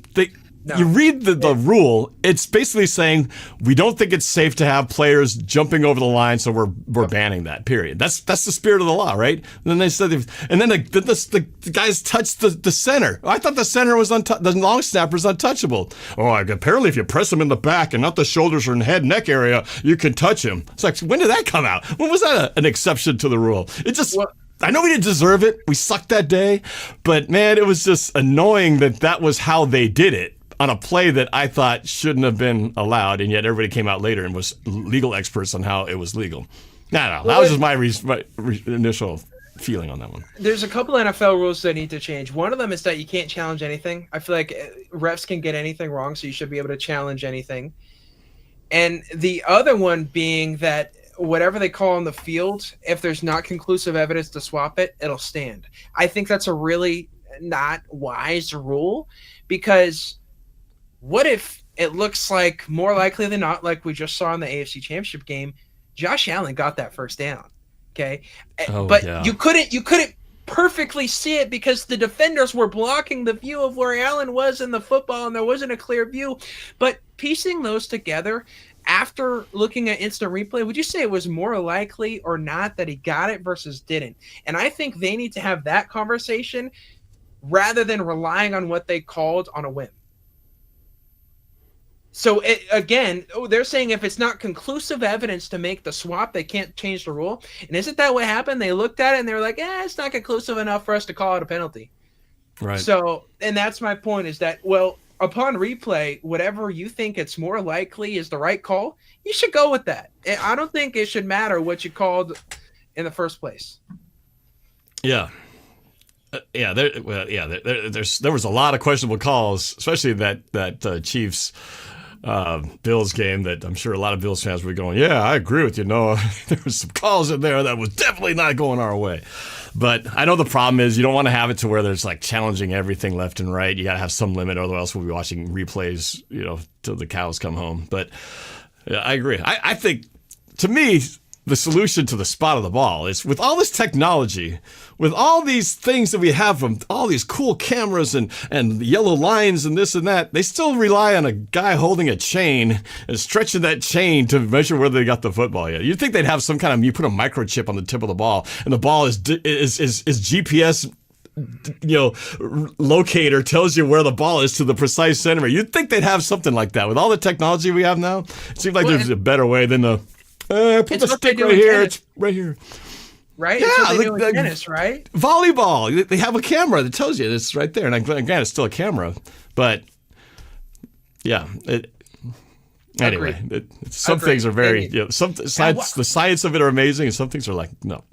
you read the rule, it's basically saying we don't think it's safe to have players jumping over the line, so we're banning that, period. That's the spirit of the law, right? And then they said, and then the guys touched the center. I thought the center was the long snapper is untouchable. Oh, apparently if you press him in the back and not the shoulders or head neck area, you can touch him. It's like, when did that come out? When was that an exception to the rule? It just... I know we didn't deserve it. We sucked that day. But, man, it was just annoying that was how they did it on a play that I thought shouldn't have been allowed, and yet everybody came out later and was legal experts on how it was legal. No, that was just my initial feeling on that one. There's a couple NFL rules that need to change. One of them is that you can't challenge anything. I feel like refs can get anything wrong, so you should be able to challenge anything. And the other one being that whatever they call on the field, if there's not conclusive evidence to swap it, it'll stand. I think that's a really not wise rule, because what if it looks like, more likely than not, like we just saw in the AFC Championship game, Josh Allen got that first down. Okay. But you couldn't perfectly see it because the defenders were blocking the view of where Allen was in the football and there wasn't a clear view. But piecing those together, after looking at instant replay, would you say it was more likely or not that he got it versus didn't? And I think they need to have that conversation rather than relying on what they called on a whim. So, they're saying if it's not conclusive evidence to make the swap, they can't change the rule. And isn't that what happened? They looked at it and they were like, it's not conclusive enough for us to call it a penalty. Right. So, and that's my point, is that, well, upon replay, whatever you think it's more likely is the right call, you should go with that. I don't think it should matter what you called in the first place. Yeah. There was a lot of questionable calls, especially that Chiefs Bills game that I'm sure a lot of Bills fans were going, yeah, I agree with you, Noah. There was some calls in there that was definitely not going our way. But I know the problem is you don't want to have it to where there's like challenging everything left and right. You got to have some limit, or else we'll be watching replays, till the cows come home. But yeah, I agree. I think, to me, the solution to the spot of the ball is, with all this technology, with all these things that we have from all these cool cameras and yellow lines and this and that, they still rely on a guy holding a chain and stretching that chain to measure whether they got the football yet. You'd think they'd have some kind of, you put a microchip on the tip of the ball and the ball is GPS locator tells you where the ball is to the precise centimeter. You'd think they'd have something like that. With all the technology we have now, it seems like there's a better way than the put the stick right here. It's right here. Right? Yeah, it's what they do in tennis, right? Volleyball. They have a camera that tells you it's right there. And again, it's still a camera. But, yeah. Anyway, some things are very... the science of it are amazing, and some things are like, no.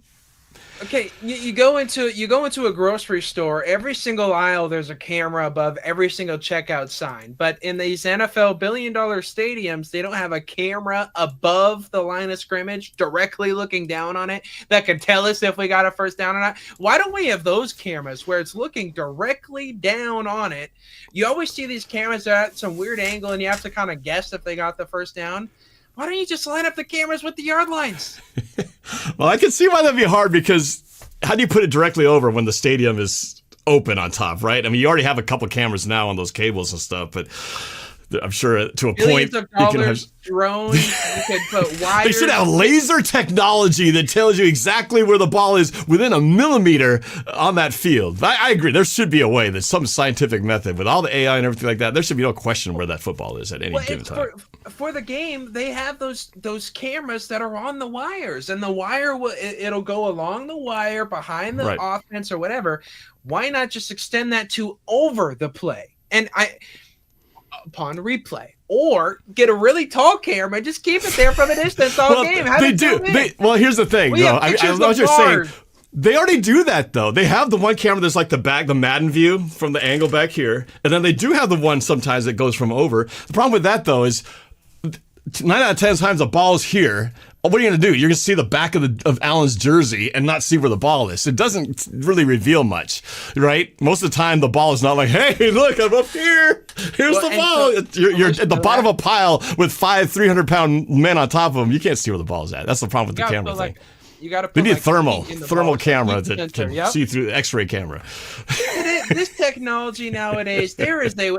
Okay, you go into a grocery store. Every single aisle, there's a camera above every single checkout sign. But in these NFL billion-dollar stadiums, they don't have a camera above the line of scrimmage, directly looking down on it, that can tell us if we got a first down or not. Why don't we have those cameras where it's looking directly down on it? You always see these cameras that are at some weird angle, and you have to kind of guess if they got the first down. Why don't you just line up the cameras with the yard lines? Well, I can see why that'd be hard, because how do you put it directly over when the stadium is open on top, right? I mean, you already have a couple cameras now on those cables and stuff, but I'm sure to a point you can have drones. You could put wires. They should have laser technology that tells you exactly where the ball is within a millimeter on that field. I agree. There should be a way, there's some scientific method with all the AI and everything like that. There should be no question where that football is at any given time. For the game, they have those cameras that are on the wires, and the wire it'll go along the wire behind the offense or whatever. Why not just extend that to over the play? And upon replay, or get a really tall camera and just keep it there from a distance all game. They do. Well, here's the thing. I know what you're saying. They already do that, though. They have the one camera that's like the Madden view from the angle back here, and then they do have the one sometimes that goes from over. The problem with that, though, is 9 out of 10 times the ball's here. what are you going to do? You're going to see the back of Allen's jersey and not see where the ball is. It doesn't really reveal much, right? Most of the time, the ball is not like, hey, look, I'm up here. Here's the ball. You're at the bottom of a pile with 5 300-pound men on top of them. You can't see where the ball is at. That's the problem with the camera thing. You got to put we need thermal camera to see through the X-ray camera. This technology nowadays,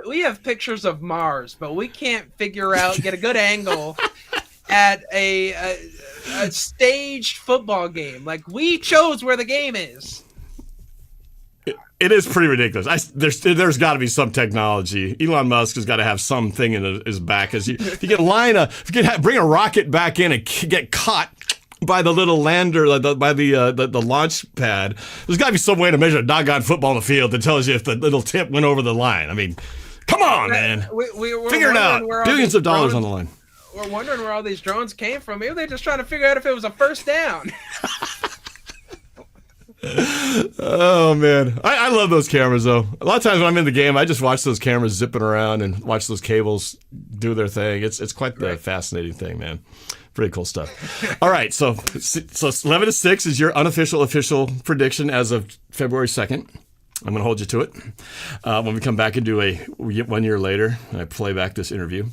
we have pictures of Mars, but we can't get a good angle at a staged football game. Like, we chose where the game is. It is pretty ridiculous. There's got to be some technology. Elon Musk has got to have something in his back. If you can bring a rocket back in and get caught by the little lander, by the launch pad, there's got to be some way to measure a doggone football in the field that tells you if the little tip went over the line. I mean, come on, man. Figure it out. Billions of dollars on the line. We're wondering where all these drones came from. Maybe they're just trying to figure out if it was a first down. Oh, man. I love those cameras, though. A lot of times when I'm in the game, I just watch those cameras zipping around and watch those cables do their thing. It's quite the fascinating thing, man. Pretty cool stuff. All right, so 11-6 is your unofficial official prediction as of February 2nd. I'm going to hold you to it. When we come back and do 1 year later, and I play back this interview.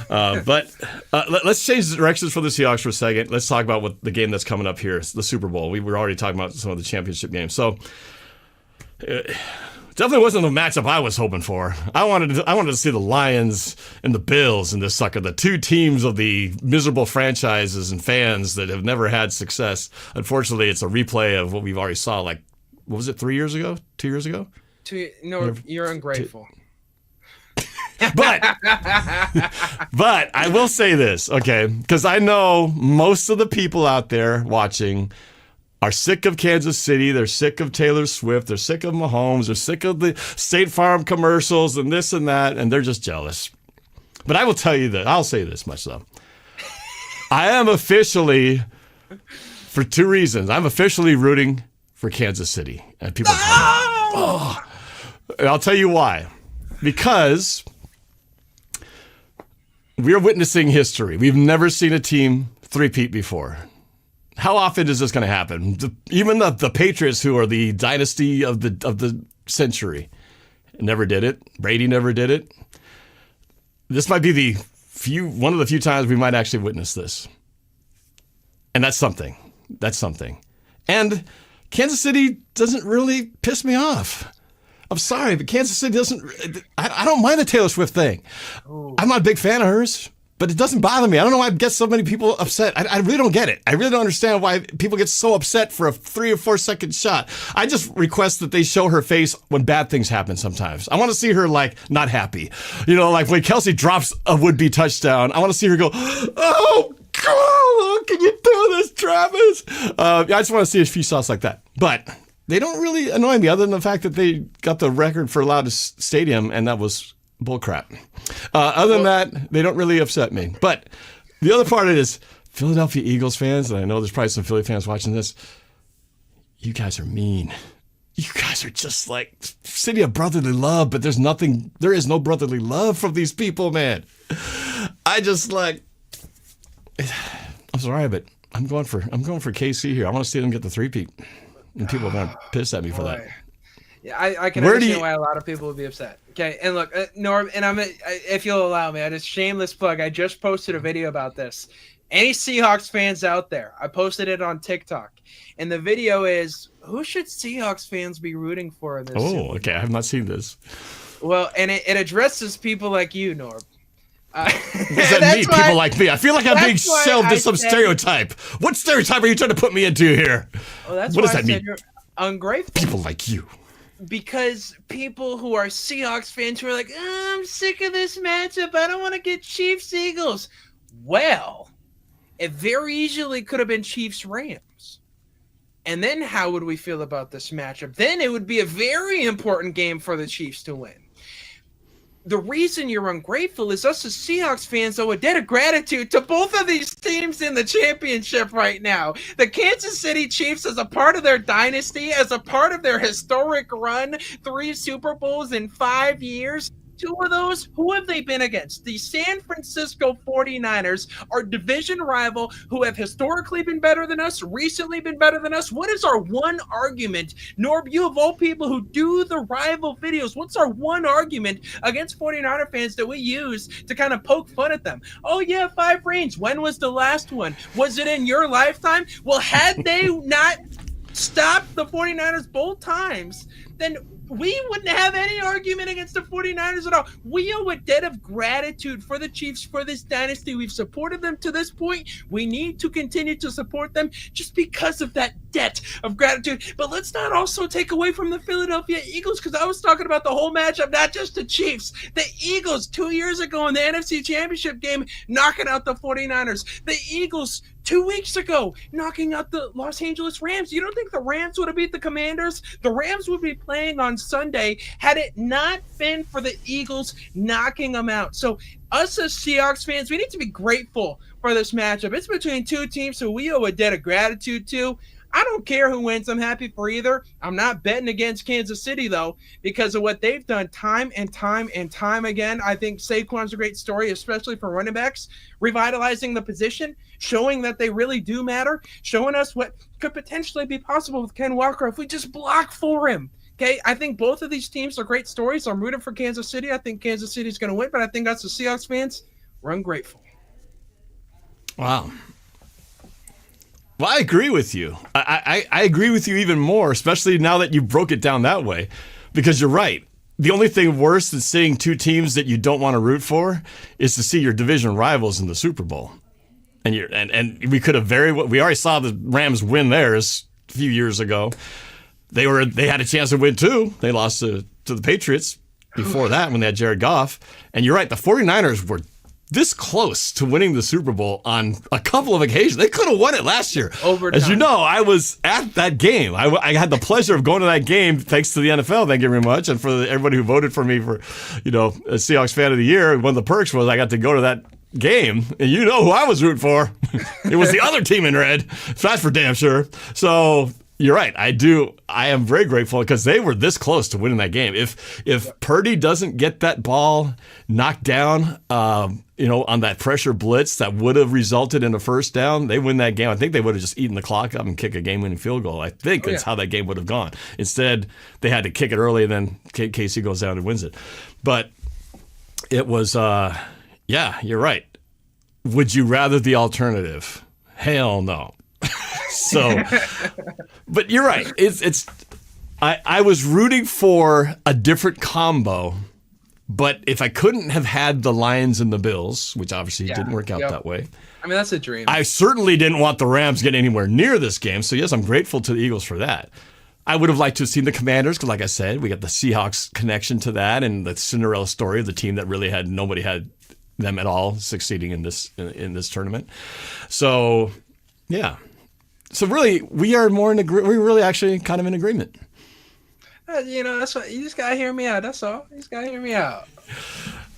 But let's change the directions for the Seahawks for a second. Let's talk about what the game that's coming up here, the Super Bowl. We were already talking about some of the championship games. So definitely wasn't the matchup I was hoping for. I wanted to see the Lions and the Bills in this sucker, the two teams of the miserable franchises and fans that have never had success. Unfortunately, it's a replay of what we've already saw, like, what was it, 3 years ago? 2 years ago? No, you're ungrateful. But I will say this, okay? Because I know most of the people out there watching are sick of Kansas City. They're sick of Taylor Swift. They're sick of Mahomes. They're sick of the State Farm commercials and this and that, and they're just jealous. But I will tell you that. I'll say this much, though. I am officially, for 2 reasons, I'm officially rooting for Kansas City. And people and I'll tell you why. Because we're witnessing history. We've never seen a team three-peat before. How often is this going to happen? Even the Patriots, who are the dynasty of the century, never did it. Brady never did it. This might be one of the few times we might actually witness this. And that's something. That's something. And Kansas City doesn't really piss me off. I'm sorry, but Kansas City doesn't. I don't mind the Taylor Swift thing. Ooh. I'm not a big fan of hers, but it doesn't bother me. I don't know why it gets so many people upset. I really don't get it. I really don't understand why people get so upset for a 3 or 4 second shot. I just request that they show her face when bad things happen sometimes. I want to see her, like, not happy. You know, like when Kelsey drops a would-be touchdown, I want to see her go, oh, God, can you do this, Travis? I just want to see a few shots like that. But they don't really annoy me, other than the fact that they got the record for loudest stadium, and that was bullcrap. Other than that, they don't really upset me. But the other part of it is Philadelphia Eagles fans, and I know there's probably some Philly fans watching this, you guys are mean. You guys are just like city of brotherly love, but there is no brotherly love from these people, man. I'm sorry, but I'm going for KC here. I want to see them get the three-peat. And people are going to piss at me for that. Yeah, I can understand why a lot of people would be upset. Okay, and look, Norm, and if you'll allow me, I just shameless plug. I just posted a video about this. Any Seahawks fans out there, I posted it on TikTok. And the video is, who should Seahawks fans be rooting for in this? Oh, okay. I have not seen this. Well, and it addresses people like you, Norm. What does that mean, people like me? I feel like I'm being shelved to some stereotype. What stereotype are you trying to put me into here? Well, that's what does why that mean? You're ungrateful. People like you. Because people who are Seahawks fans who are like, I'm sick of this matchup. I don't want to get Chiefs-Eagles. Well, it very easily could have been Chiefs-Rams. And then how would we feel about this matchup? Then it would be a very important game for the Chiefs to win. The reason you're ungrateful is us as Seahawks fans owe a debt of gratitude to both of these teams in the championship right now. The Kansas City Chiefs, as a part of their dynasty, as a part of their historic run, 3 Super Bowls in 5 years, 2 of those, who have they been against? The San Francisco 49ers, our division rival, who have historically been better than us, recently been better than us. What is our one argument? Norb, you of all people who do the rival videos, what's our one argument against 49er fans that we use to kind of poke fun at them? Oh yeah, 5 rings. When was the last one? Was it in your lifetime? Well, had they not stopped the 49ers both times, then we wouldn't have any argument against the 49ers at all. We owe a debt of gratitude for the Chiefs for this dynasty. We've supported them to this point. We need to continue to support them just because of that debt of gratitude. But let's not also take away from the Philadelphia Eagles, because I was talking about the whole matchup, not just the Chiefs. The Eagles 2 years ago in the NFC Championship game, knocking out the 49ers. The Eagles 2 weeks ago, knocking out the Los Angeles Rams. You don't think the Rams would have beat the Commanders? The Rams would be playing on Sunday had it not been for the Eagles knocking them out. So us as Seahawks fans, we need to be grateful for this matchup. It's between 2 teams who we owe a debt of gratitude to. I don't care who wins. I'm happy for either. I'm not betting against Kansas City, though, because of what they've done time and time and time again. I think Saquon's a great story, especially for running backs, revitalizing the position, showing that they really do matter, showing us what could potentially be possible with Ken Walker if we just block for him. Okay, I think both of these teams are great stories. I'm rooting for Kansas City. I think Kansas City's going to win, but I think us as Seahawks fans, we're ungrateful. Wow. Well, I agree with you. I agree with you even more, especially now that you broke it down that way, because you're right. The only thing worse than seeing 2 teams that you don't want to root for is to see your division rivals in the Super Bowl. And we could have we already saw the Rams win theirs a few years ago. They had a chance to win too. They lost to the Patriots before that when they had Jared Goff. And you're right, the 49ers were this close to winning the Super Bowl on a couple of occasions. They could have won it last year. Overtime. As you know, I was at that game. I had the pleasure of going to that game thanks to the NFL. Thank you very much. And for everybody who voted for me for, a Seahawks fan of the year, one of the perks was I got to go to that game. And you know who I was rooting for. It was the other team in red. That's for damn sure. So you're right. I am very grateful because they were this close to winning that game. If Purdy doesn't get that ball knocked down, on that pressure blitz that would have resulted in a first down, they win that game. I think they would have just eaten the clock up and kick a game-winning field goal. I think that's how that game would have gone. Instead, they had to kick it early, and then KC goes down and wins it. But it was, you're right. Would you rather the alternative? Hell no. So, but you're right. I was rooting for a different combo, but if I couldn't have had the Lions and the Bills, which obviously didn't work out that way. I mean, that's a dream. I certainly didn't want the Rams getting anywhere near this game. So yes, I'm grateful to the Eagles for that. I would have liked to have seen the Commanders because, like I said, we got the Seahawks connection to that and the Cinderella story of the team that really nobody had them at all succeeding in this tournament. So, yeah. So really, we are more in agreement. We're really actually kind of in agreement. That's what you just gotta hear me out. That's all. You just gotta hear me out.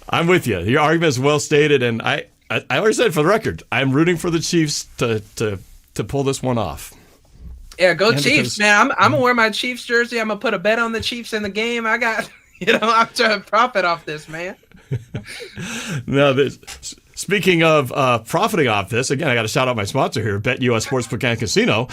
I'm with you. Your argument is well stated, and I already said for the record, I'm rooting for the Chiefs to pull this one off. Yeah, go Chiefs, man. I'm gonna wear my Chiefs jersey. I'm gonna put a bet on the Chiefs in the game. I got, I'm trying to profit off this, man. Now, speaking of profiting off this, again, I got to shout out my sponsor here, BetUS Sportsbook and Casino.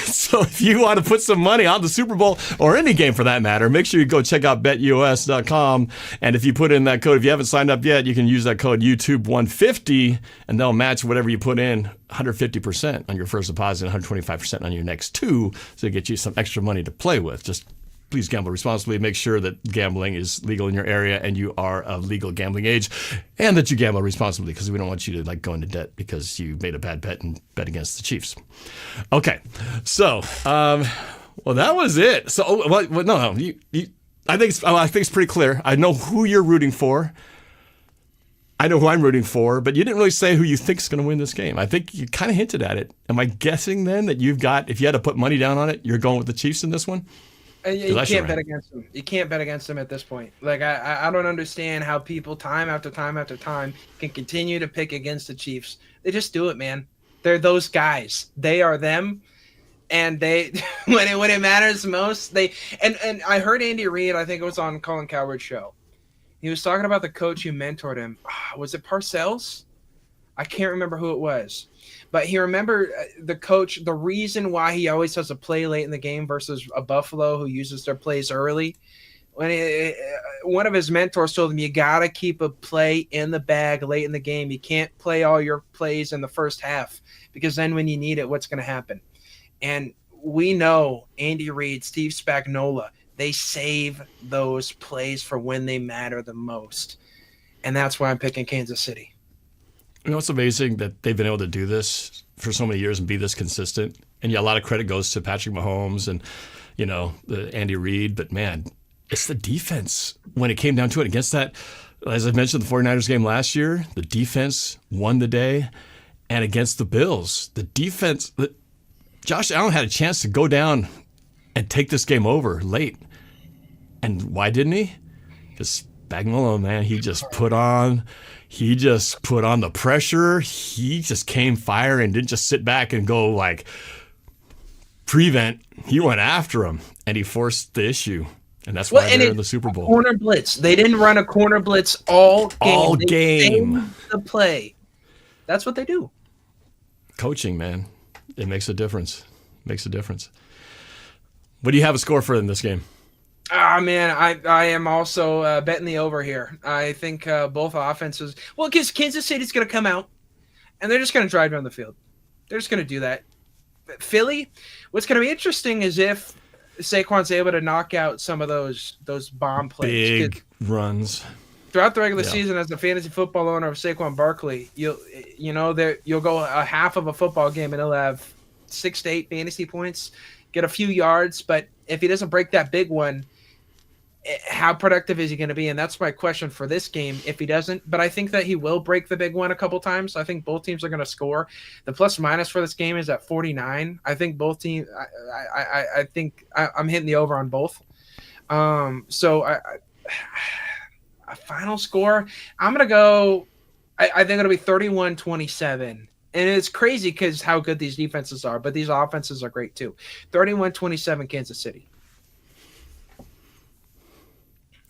So if you want to put some money on the Super Bowl or any game for that matter, make sure you go check out BetUS.com. And if you put in that code, if you haven't signed up yet, you can use that code YouTube150, and they'll match whatever you put in, 150% on your first deposit, 125% on your next 2, so they get you some extra money to play with. Just please gamble responsibly. Make sure that gambling is legal in your area and you are of legal gambling age, and that you gamble responsibly because we don't want you to go into debt because you made a bad bet and bet against the Chiefs. Okay, so that was it. So I think it's pretty clear. I know who you're rooting for. I know who I'm rooting for, but you didn't really say who you think is going to win this game. I think you kind of hinted at it. Am I guessing then that if you had to put money down on it, you're going with the Chiefs in this one? You can't bet against them. You can't bet against them at this point. Like I don't understand how people time after time after time can continue to pick against the Chiefs. They just do it, man. They're those guys. They are them, and they when it matters most, they and I heard Andy Reid. I think it was on Colin Cowherd's show. He was talking about the coach who mentored him. Was it Parcells? I can't remember who it was. But he remembered the coach, the reason why he always has a play late in the game versus a Buffalo who uses their plays early. One of his mentors told him, you got to keep a play in the bag late in the game. You can't play all your plays in the first half because then when you need it, what's going to happen? And we know Andy Reid, Steve Spagnuolo, they save those plays for when they matter the most. And that's why I'm picking Kansas City. You know, it's amazing that they've been able to do this for so many years and be this consistent. And yeah, a lot of credit goes to Patrick Mahomes and, you know, Andy Reid. But, man, it's the defense. When it came down to it against that, as I mentioned, the 49ers game last year, the defense won the day. And against the Bills, the defense, Josh Allen had a chance to go down and take this game over late. And why didn't he? Because Spagnuolo, man, he just put on the pressure. He just came fire and didn't just sit back and go like prevent. He went after him and he forced the issue. And that's why they're in the Super Bowl. Corner blitz. They didn't run a corner blitz all game. All game. The play. That's what they do. Coaching, man. It makes a difference. Makes a difference. What do you have a score for in this game? Man, I am also betting the over here. I think both offenses. Well, because Kansas City's going to come out, and they're just going to drive down the field. They're just going to do that. Philly, what's going to be interesting is if Saquon's able to knock out some of those bomb plays. Big runs. Throughout the regular season, as a fantasy football owner of Saquon Barkley, you'll go a half of a football game and he'll have 6 to 8 fantasy points, get a few yards, but if he doesn't break that big one, how productive is he going to be? And that's my question for this game if he doesn't. But I think that he will break the big one a couple times. I think both teams are going to score. The plus minus for this game is at 49. I think both teams. I think I'm hitting the over on both. So a final score, I'm going to go. I think it'll be 31-27. And it's crazy because how good these defenses are, but these offenses are great too. 31-27 Kansas City.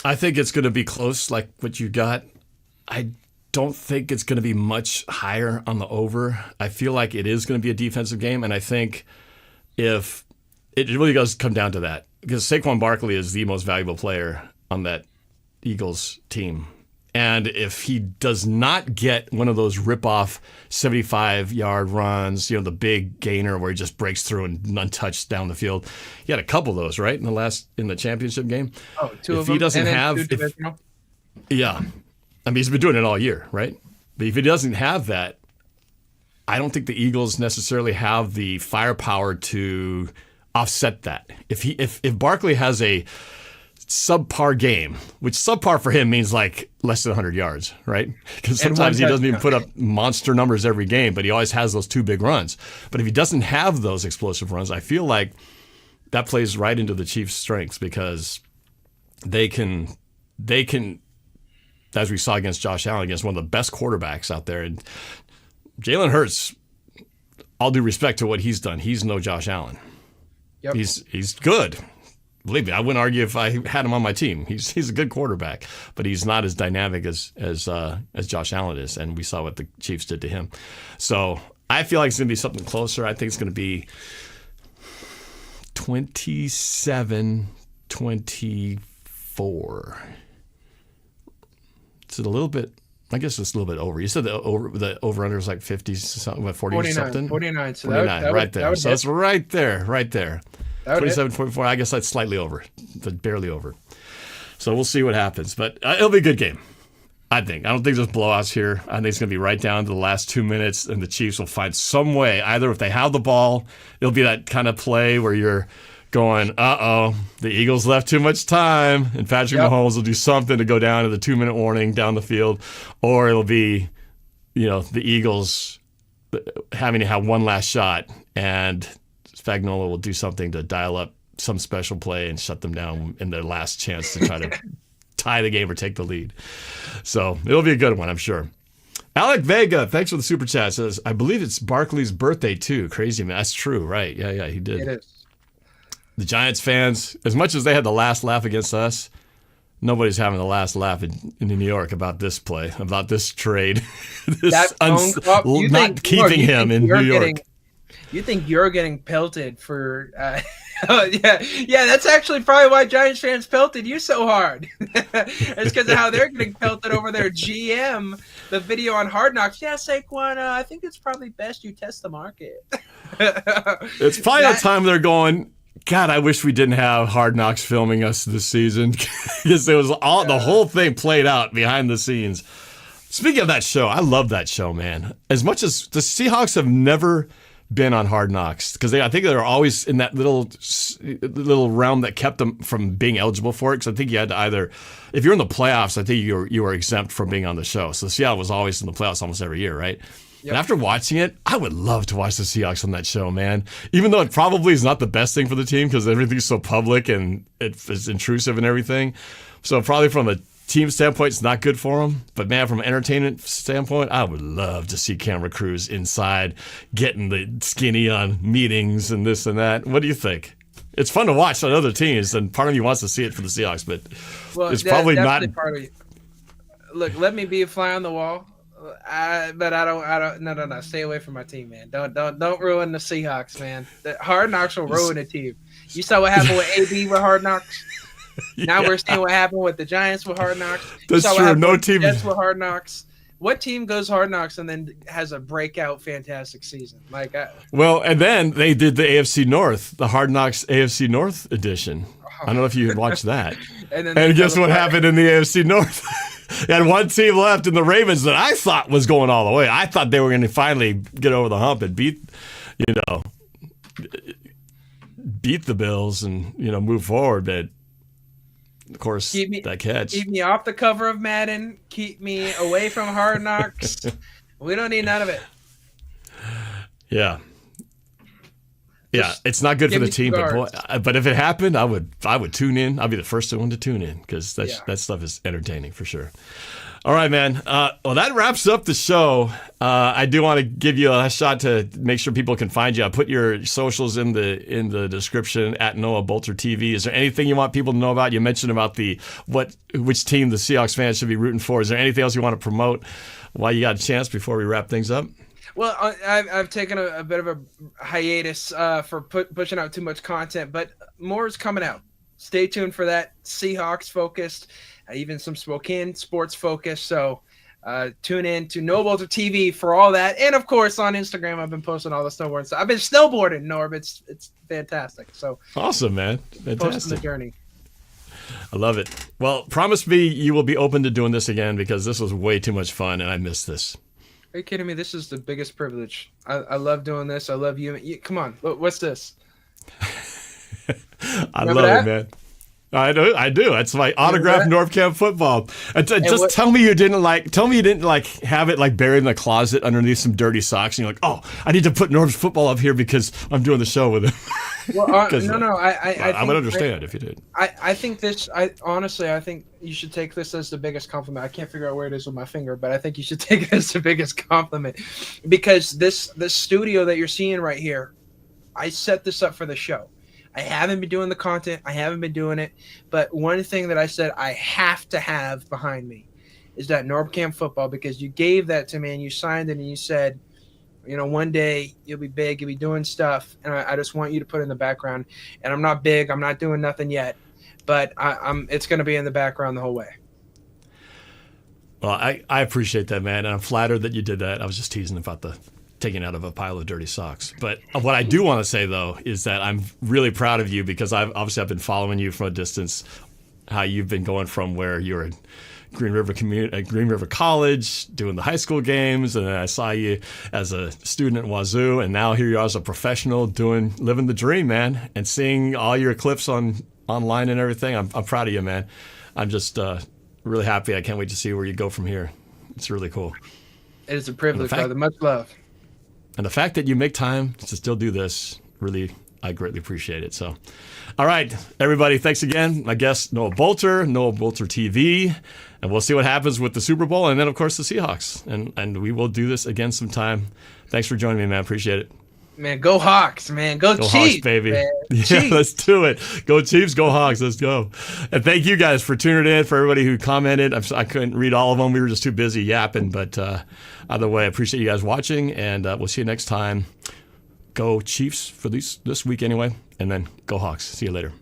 I think it's going to be close like what you got. I don't think it's going to be much higher on the over. I feel like it is going to be a defensive game, and I think if it really does come down to that, because Saquon Barkley is the most valuable player on that Eagles team. And if he does not get one of those rip-off 75-yard runs, the big gainer where he just breaks through and untouched down the field, he had a couple of those, right, in the championship game. Oh, two of them. He doesn't have, yeah, I mean he's been doing it all year, right? But if he doesn't have that, I don't think the Eagles necessarily have the firepower to offset that. If Barkley has a subpar game, which subpar for him means like less than 100 yards, right? Because sometimes he doesn't even put up monster numbers every game, but he always has those 2 big runs. But if he doesn't have those explosive runs, I feel like that plays right into the Chiefs' strengths because they can, as we saw against Josh Allen, against one of the best quarterbacks out there. And Jalen Hurts, all due respect to what he's done, he's no Josh Allen. Yep. He's good. Believe me, I wouldn't argue if I had him on my team. He's a good quarterback, but he's not as dynamic as Josh Allen is, and we saw what the Chiefs did to him. So I feel like it's going to be something closer. I think it's going to be 27-24. It's a little bit. I guess it's a little bit over. You said the over-under was like 50 something, 40 something? 49. So 49, that right there. So it's right there. 27-44. I guess that's slightly over, but barely over. So we'll see what happens. But it'll be a good game, I think. I don't think there's blowouts here. I think it's going to be right down to the last 2 minutes, and the Chiefs will find some way. Either if they have the ball, it'll be that kind of play where you're going, the Eagles left too much time, and Patrick Mahomes will do something to go down to the 2-minute warning down the field, or it'll be, the Eagles having to have one last shot, and Spagnuolo will do something to dial up some special play and shut them down in their last chance to try to tie the game or take the lead. So it'll be a good one, I'm sure. Alec Vega, thanks for the super chat. Says, I believe it's Barkley's birthday too. Crazy, man. That's true, right? Yeah, he did. It is. The Giants fans, as much as they had the last laugh against us, nobody's having the last laugh in New York about this play, about this trade, not keeping him in New York. You think you're getting pelted for? Yeah. That's actually probably why Giants fans pelted you so hard. It's because of how they're getting pelted over their GM. The video on Hard Knocks. Yeah, Saquon. I think it's probably best you test the market. It's probably a time they're going, God, I wish we didn't have Hard Knocks filming us this season, because it was the whole thing played out behind the scenes. Speaking of that show, I love that show, man. As much as the Seahawks have never been on Hard Knocks, because I think they're always in that little realm that kept them from being eligible for it. Because I think you had to either, if you're in the playoffs, I think you were exempt from being on the show. So Seattle was always in the playoffs almost every year, right? Yep. And after watching it, I would love to watch the Seahawks on that show, man. Even though it probably is not the best thing for the team because everything's so public and it's intrusive and everything. So probably from a team standpoint, it's not good for them. But man, from an entertainment standpoint, I would love to see camera crews inside getting the skinny on meetings and this and that. What do you think? It's fun to watch on other teams, and part of me wants to see it for the Seahawks, but it's probably not. Part of you. Look, let me be a fly on the wall. But I don't. No. Stay away from my team, man. Don't ruin the Seahawks, man. The Hard Knocks will ruin the team. You saw what happened with AB with Hard Knocks. Now we're seeing what happened with the Giants with Hard Knocks. That's true. No team. Jets with Hard Knocks. What team goes Hard Knocks and then has a breakout fantastic season? And then they did the AFC North, the Hard Knocks AFC North edition. I don't know if you had watched that. and guess what happened in the AFC North? They had one team left in the Ravens that I thought was going all the way. I thought they were going to finally get over the hump and beat the Bills and move forward. But of course, that catch. Keep me off the cover of Madden. Keep me away from Hard Knocks. We don't need none of it. Yeah. Yeah, it's not good for the team, but if it happened, I would tune in. I'd be the first one to tune in because that stuff is entertaining for sure. All right, man. Well, that wraps up the show. I do want to give you a shot to make sure people can find you. I put your socials in the description at Noah Boelter TV. Is there anything you want people to know about? You mentioned about which team the Seahawks fans should be rooting for. Is there anything else you want to promote while you got a chance before we wrap things up? Well, I've taken a bit of a hiatus for pushing out too much content, but more is coming out. Stay tuned for that. Seahawks focused, even some Spokane sports focused. So tune in to Noah Boelter TV for all that, and of course on Instagram I've been posting all the snowboarding stuff. I've been snowboarding, Norb. It's fantastic. So awesome, man! Fantastic. Posting the journey. I love it. Well, promise me you will be open to doing this again because this was way too much fun, and I missed this. Are you kidding me? This is the biggest privilege. I love doing this. I love you. Come on. What's this? I love it, man. I do. That's my autographed NORBFAM football. Tell me you didn't have it buried in the closet underneath some dirty socks, and you're like, oh, I need to put Norb's football up here because I'm doing the show with him. Well, no. I would understand if you did. I think this. Honestly, I think you should take this as the biggest compliment. I can't figure out where it is with my finger, but I think you should take it as the biggest compliment because this studio that you're seeing right here, I set this up for the show. I haven't been doing the content. I haven't been doing it. But one thing that I said I have to have behind me is that NORBFAM football because you gave that to me and you signed it and you said, one day you'll be big, you'll be doing stuff, and I just want you to put it in the background. And I'm not big. I'm not doing nothing yet. But it's going to be in the background the whole way. Well, I appreciate that, man. And I'm flattered that you did that. I was just teasing about the taken out of a pile of dirty socks. But what I do want to say, though, is that I'm really proud of you because I've been following you from a distance, how you've been going from where you were at Green River College doing the high school games, and then I saw you as a student at Nwosu, and now here you are as a professional living the dream, man, and seeing all your clips online and everything. I'm proud of you, man. I'm just really happy. I can't wait to see where you go from here. It's really cool. It is a privilege, brother. Much love. And the fact that you make time to still do this, really, I greatly appreciate it. So, all right, everybody, thanks again. My guest, Noah Boelter, Noah Boelter TV, and we'll see what happens with the Super Bowl and then, of course, the Seahawks. And we will do this again sometime. Thanks for joining me, man. Appreciate it. Man, go Hawks, man. Go Chiefs, Hawks, baby. Man. Yeah, Chiefs. let's do it. Go Chiefs, go Hawks. Let's go. And thank you guys for tuning in, for everybody who commented. I couldn't read all of them. We were just too busy yapping. But either way, I appreciate you guys watching, and we'll see you next time. Go Chiefs for this week anyway, and then go Hawks. See you later.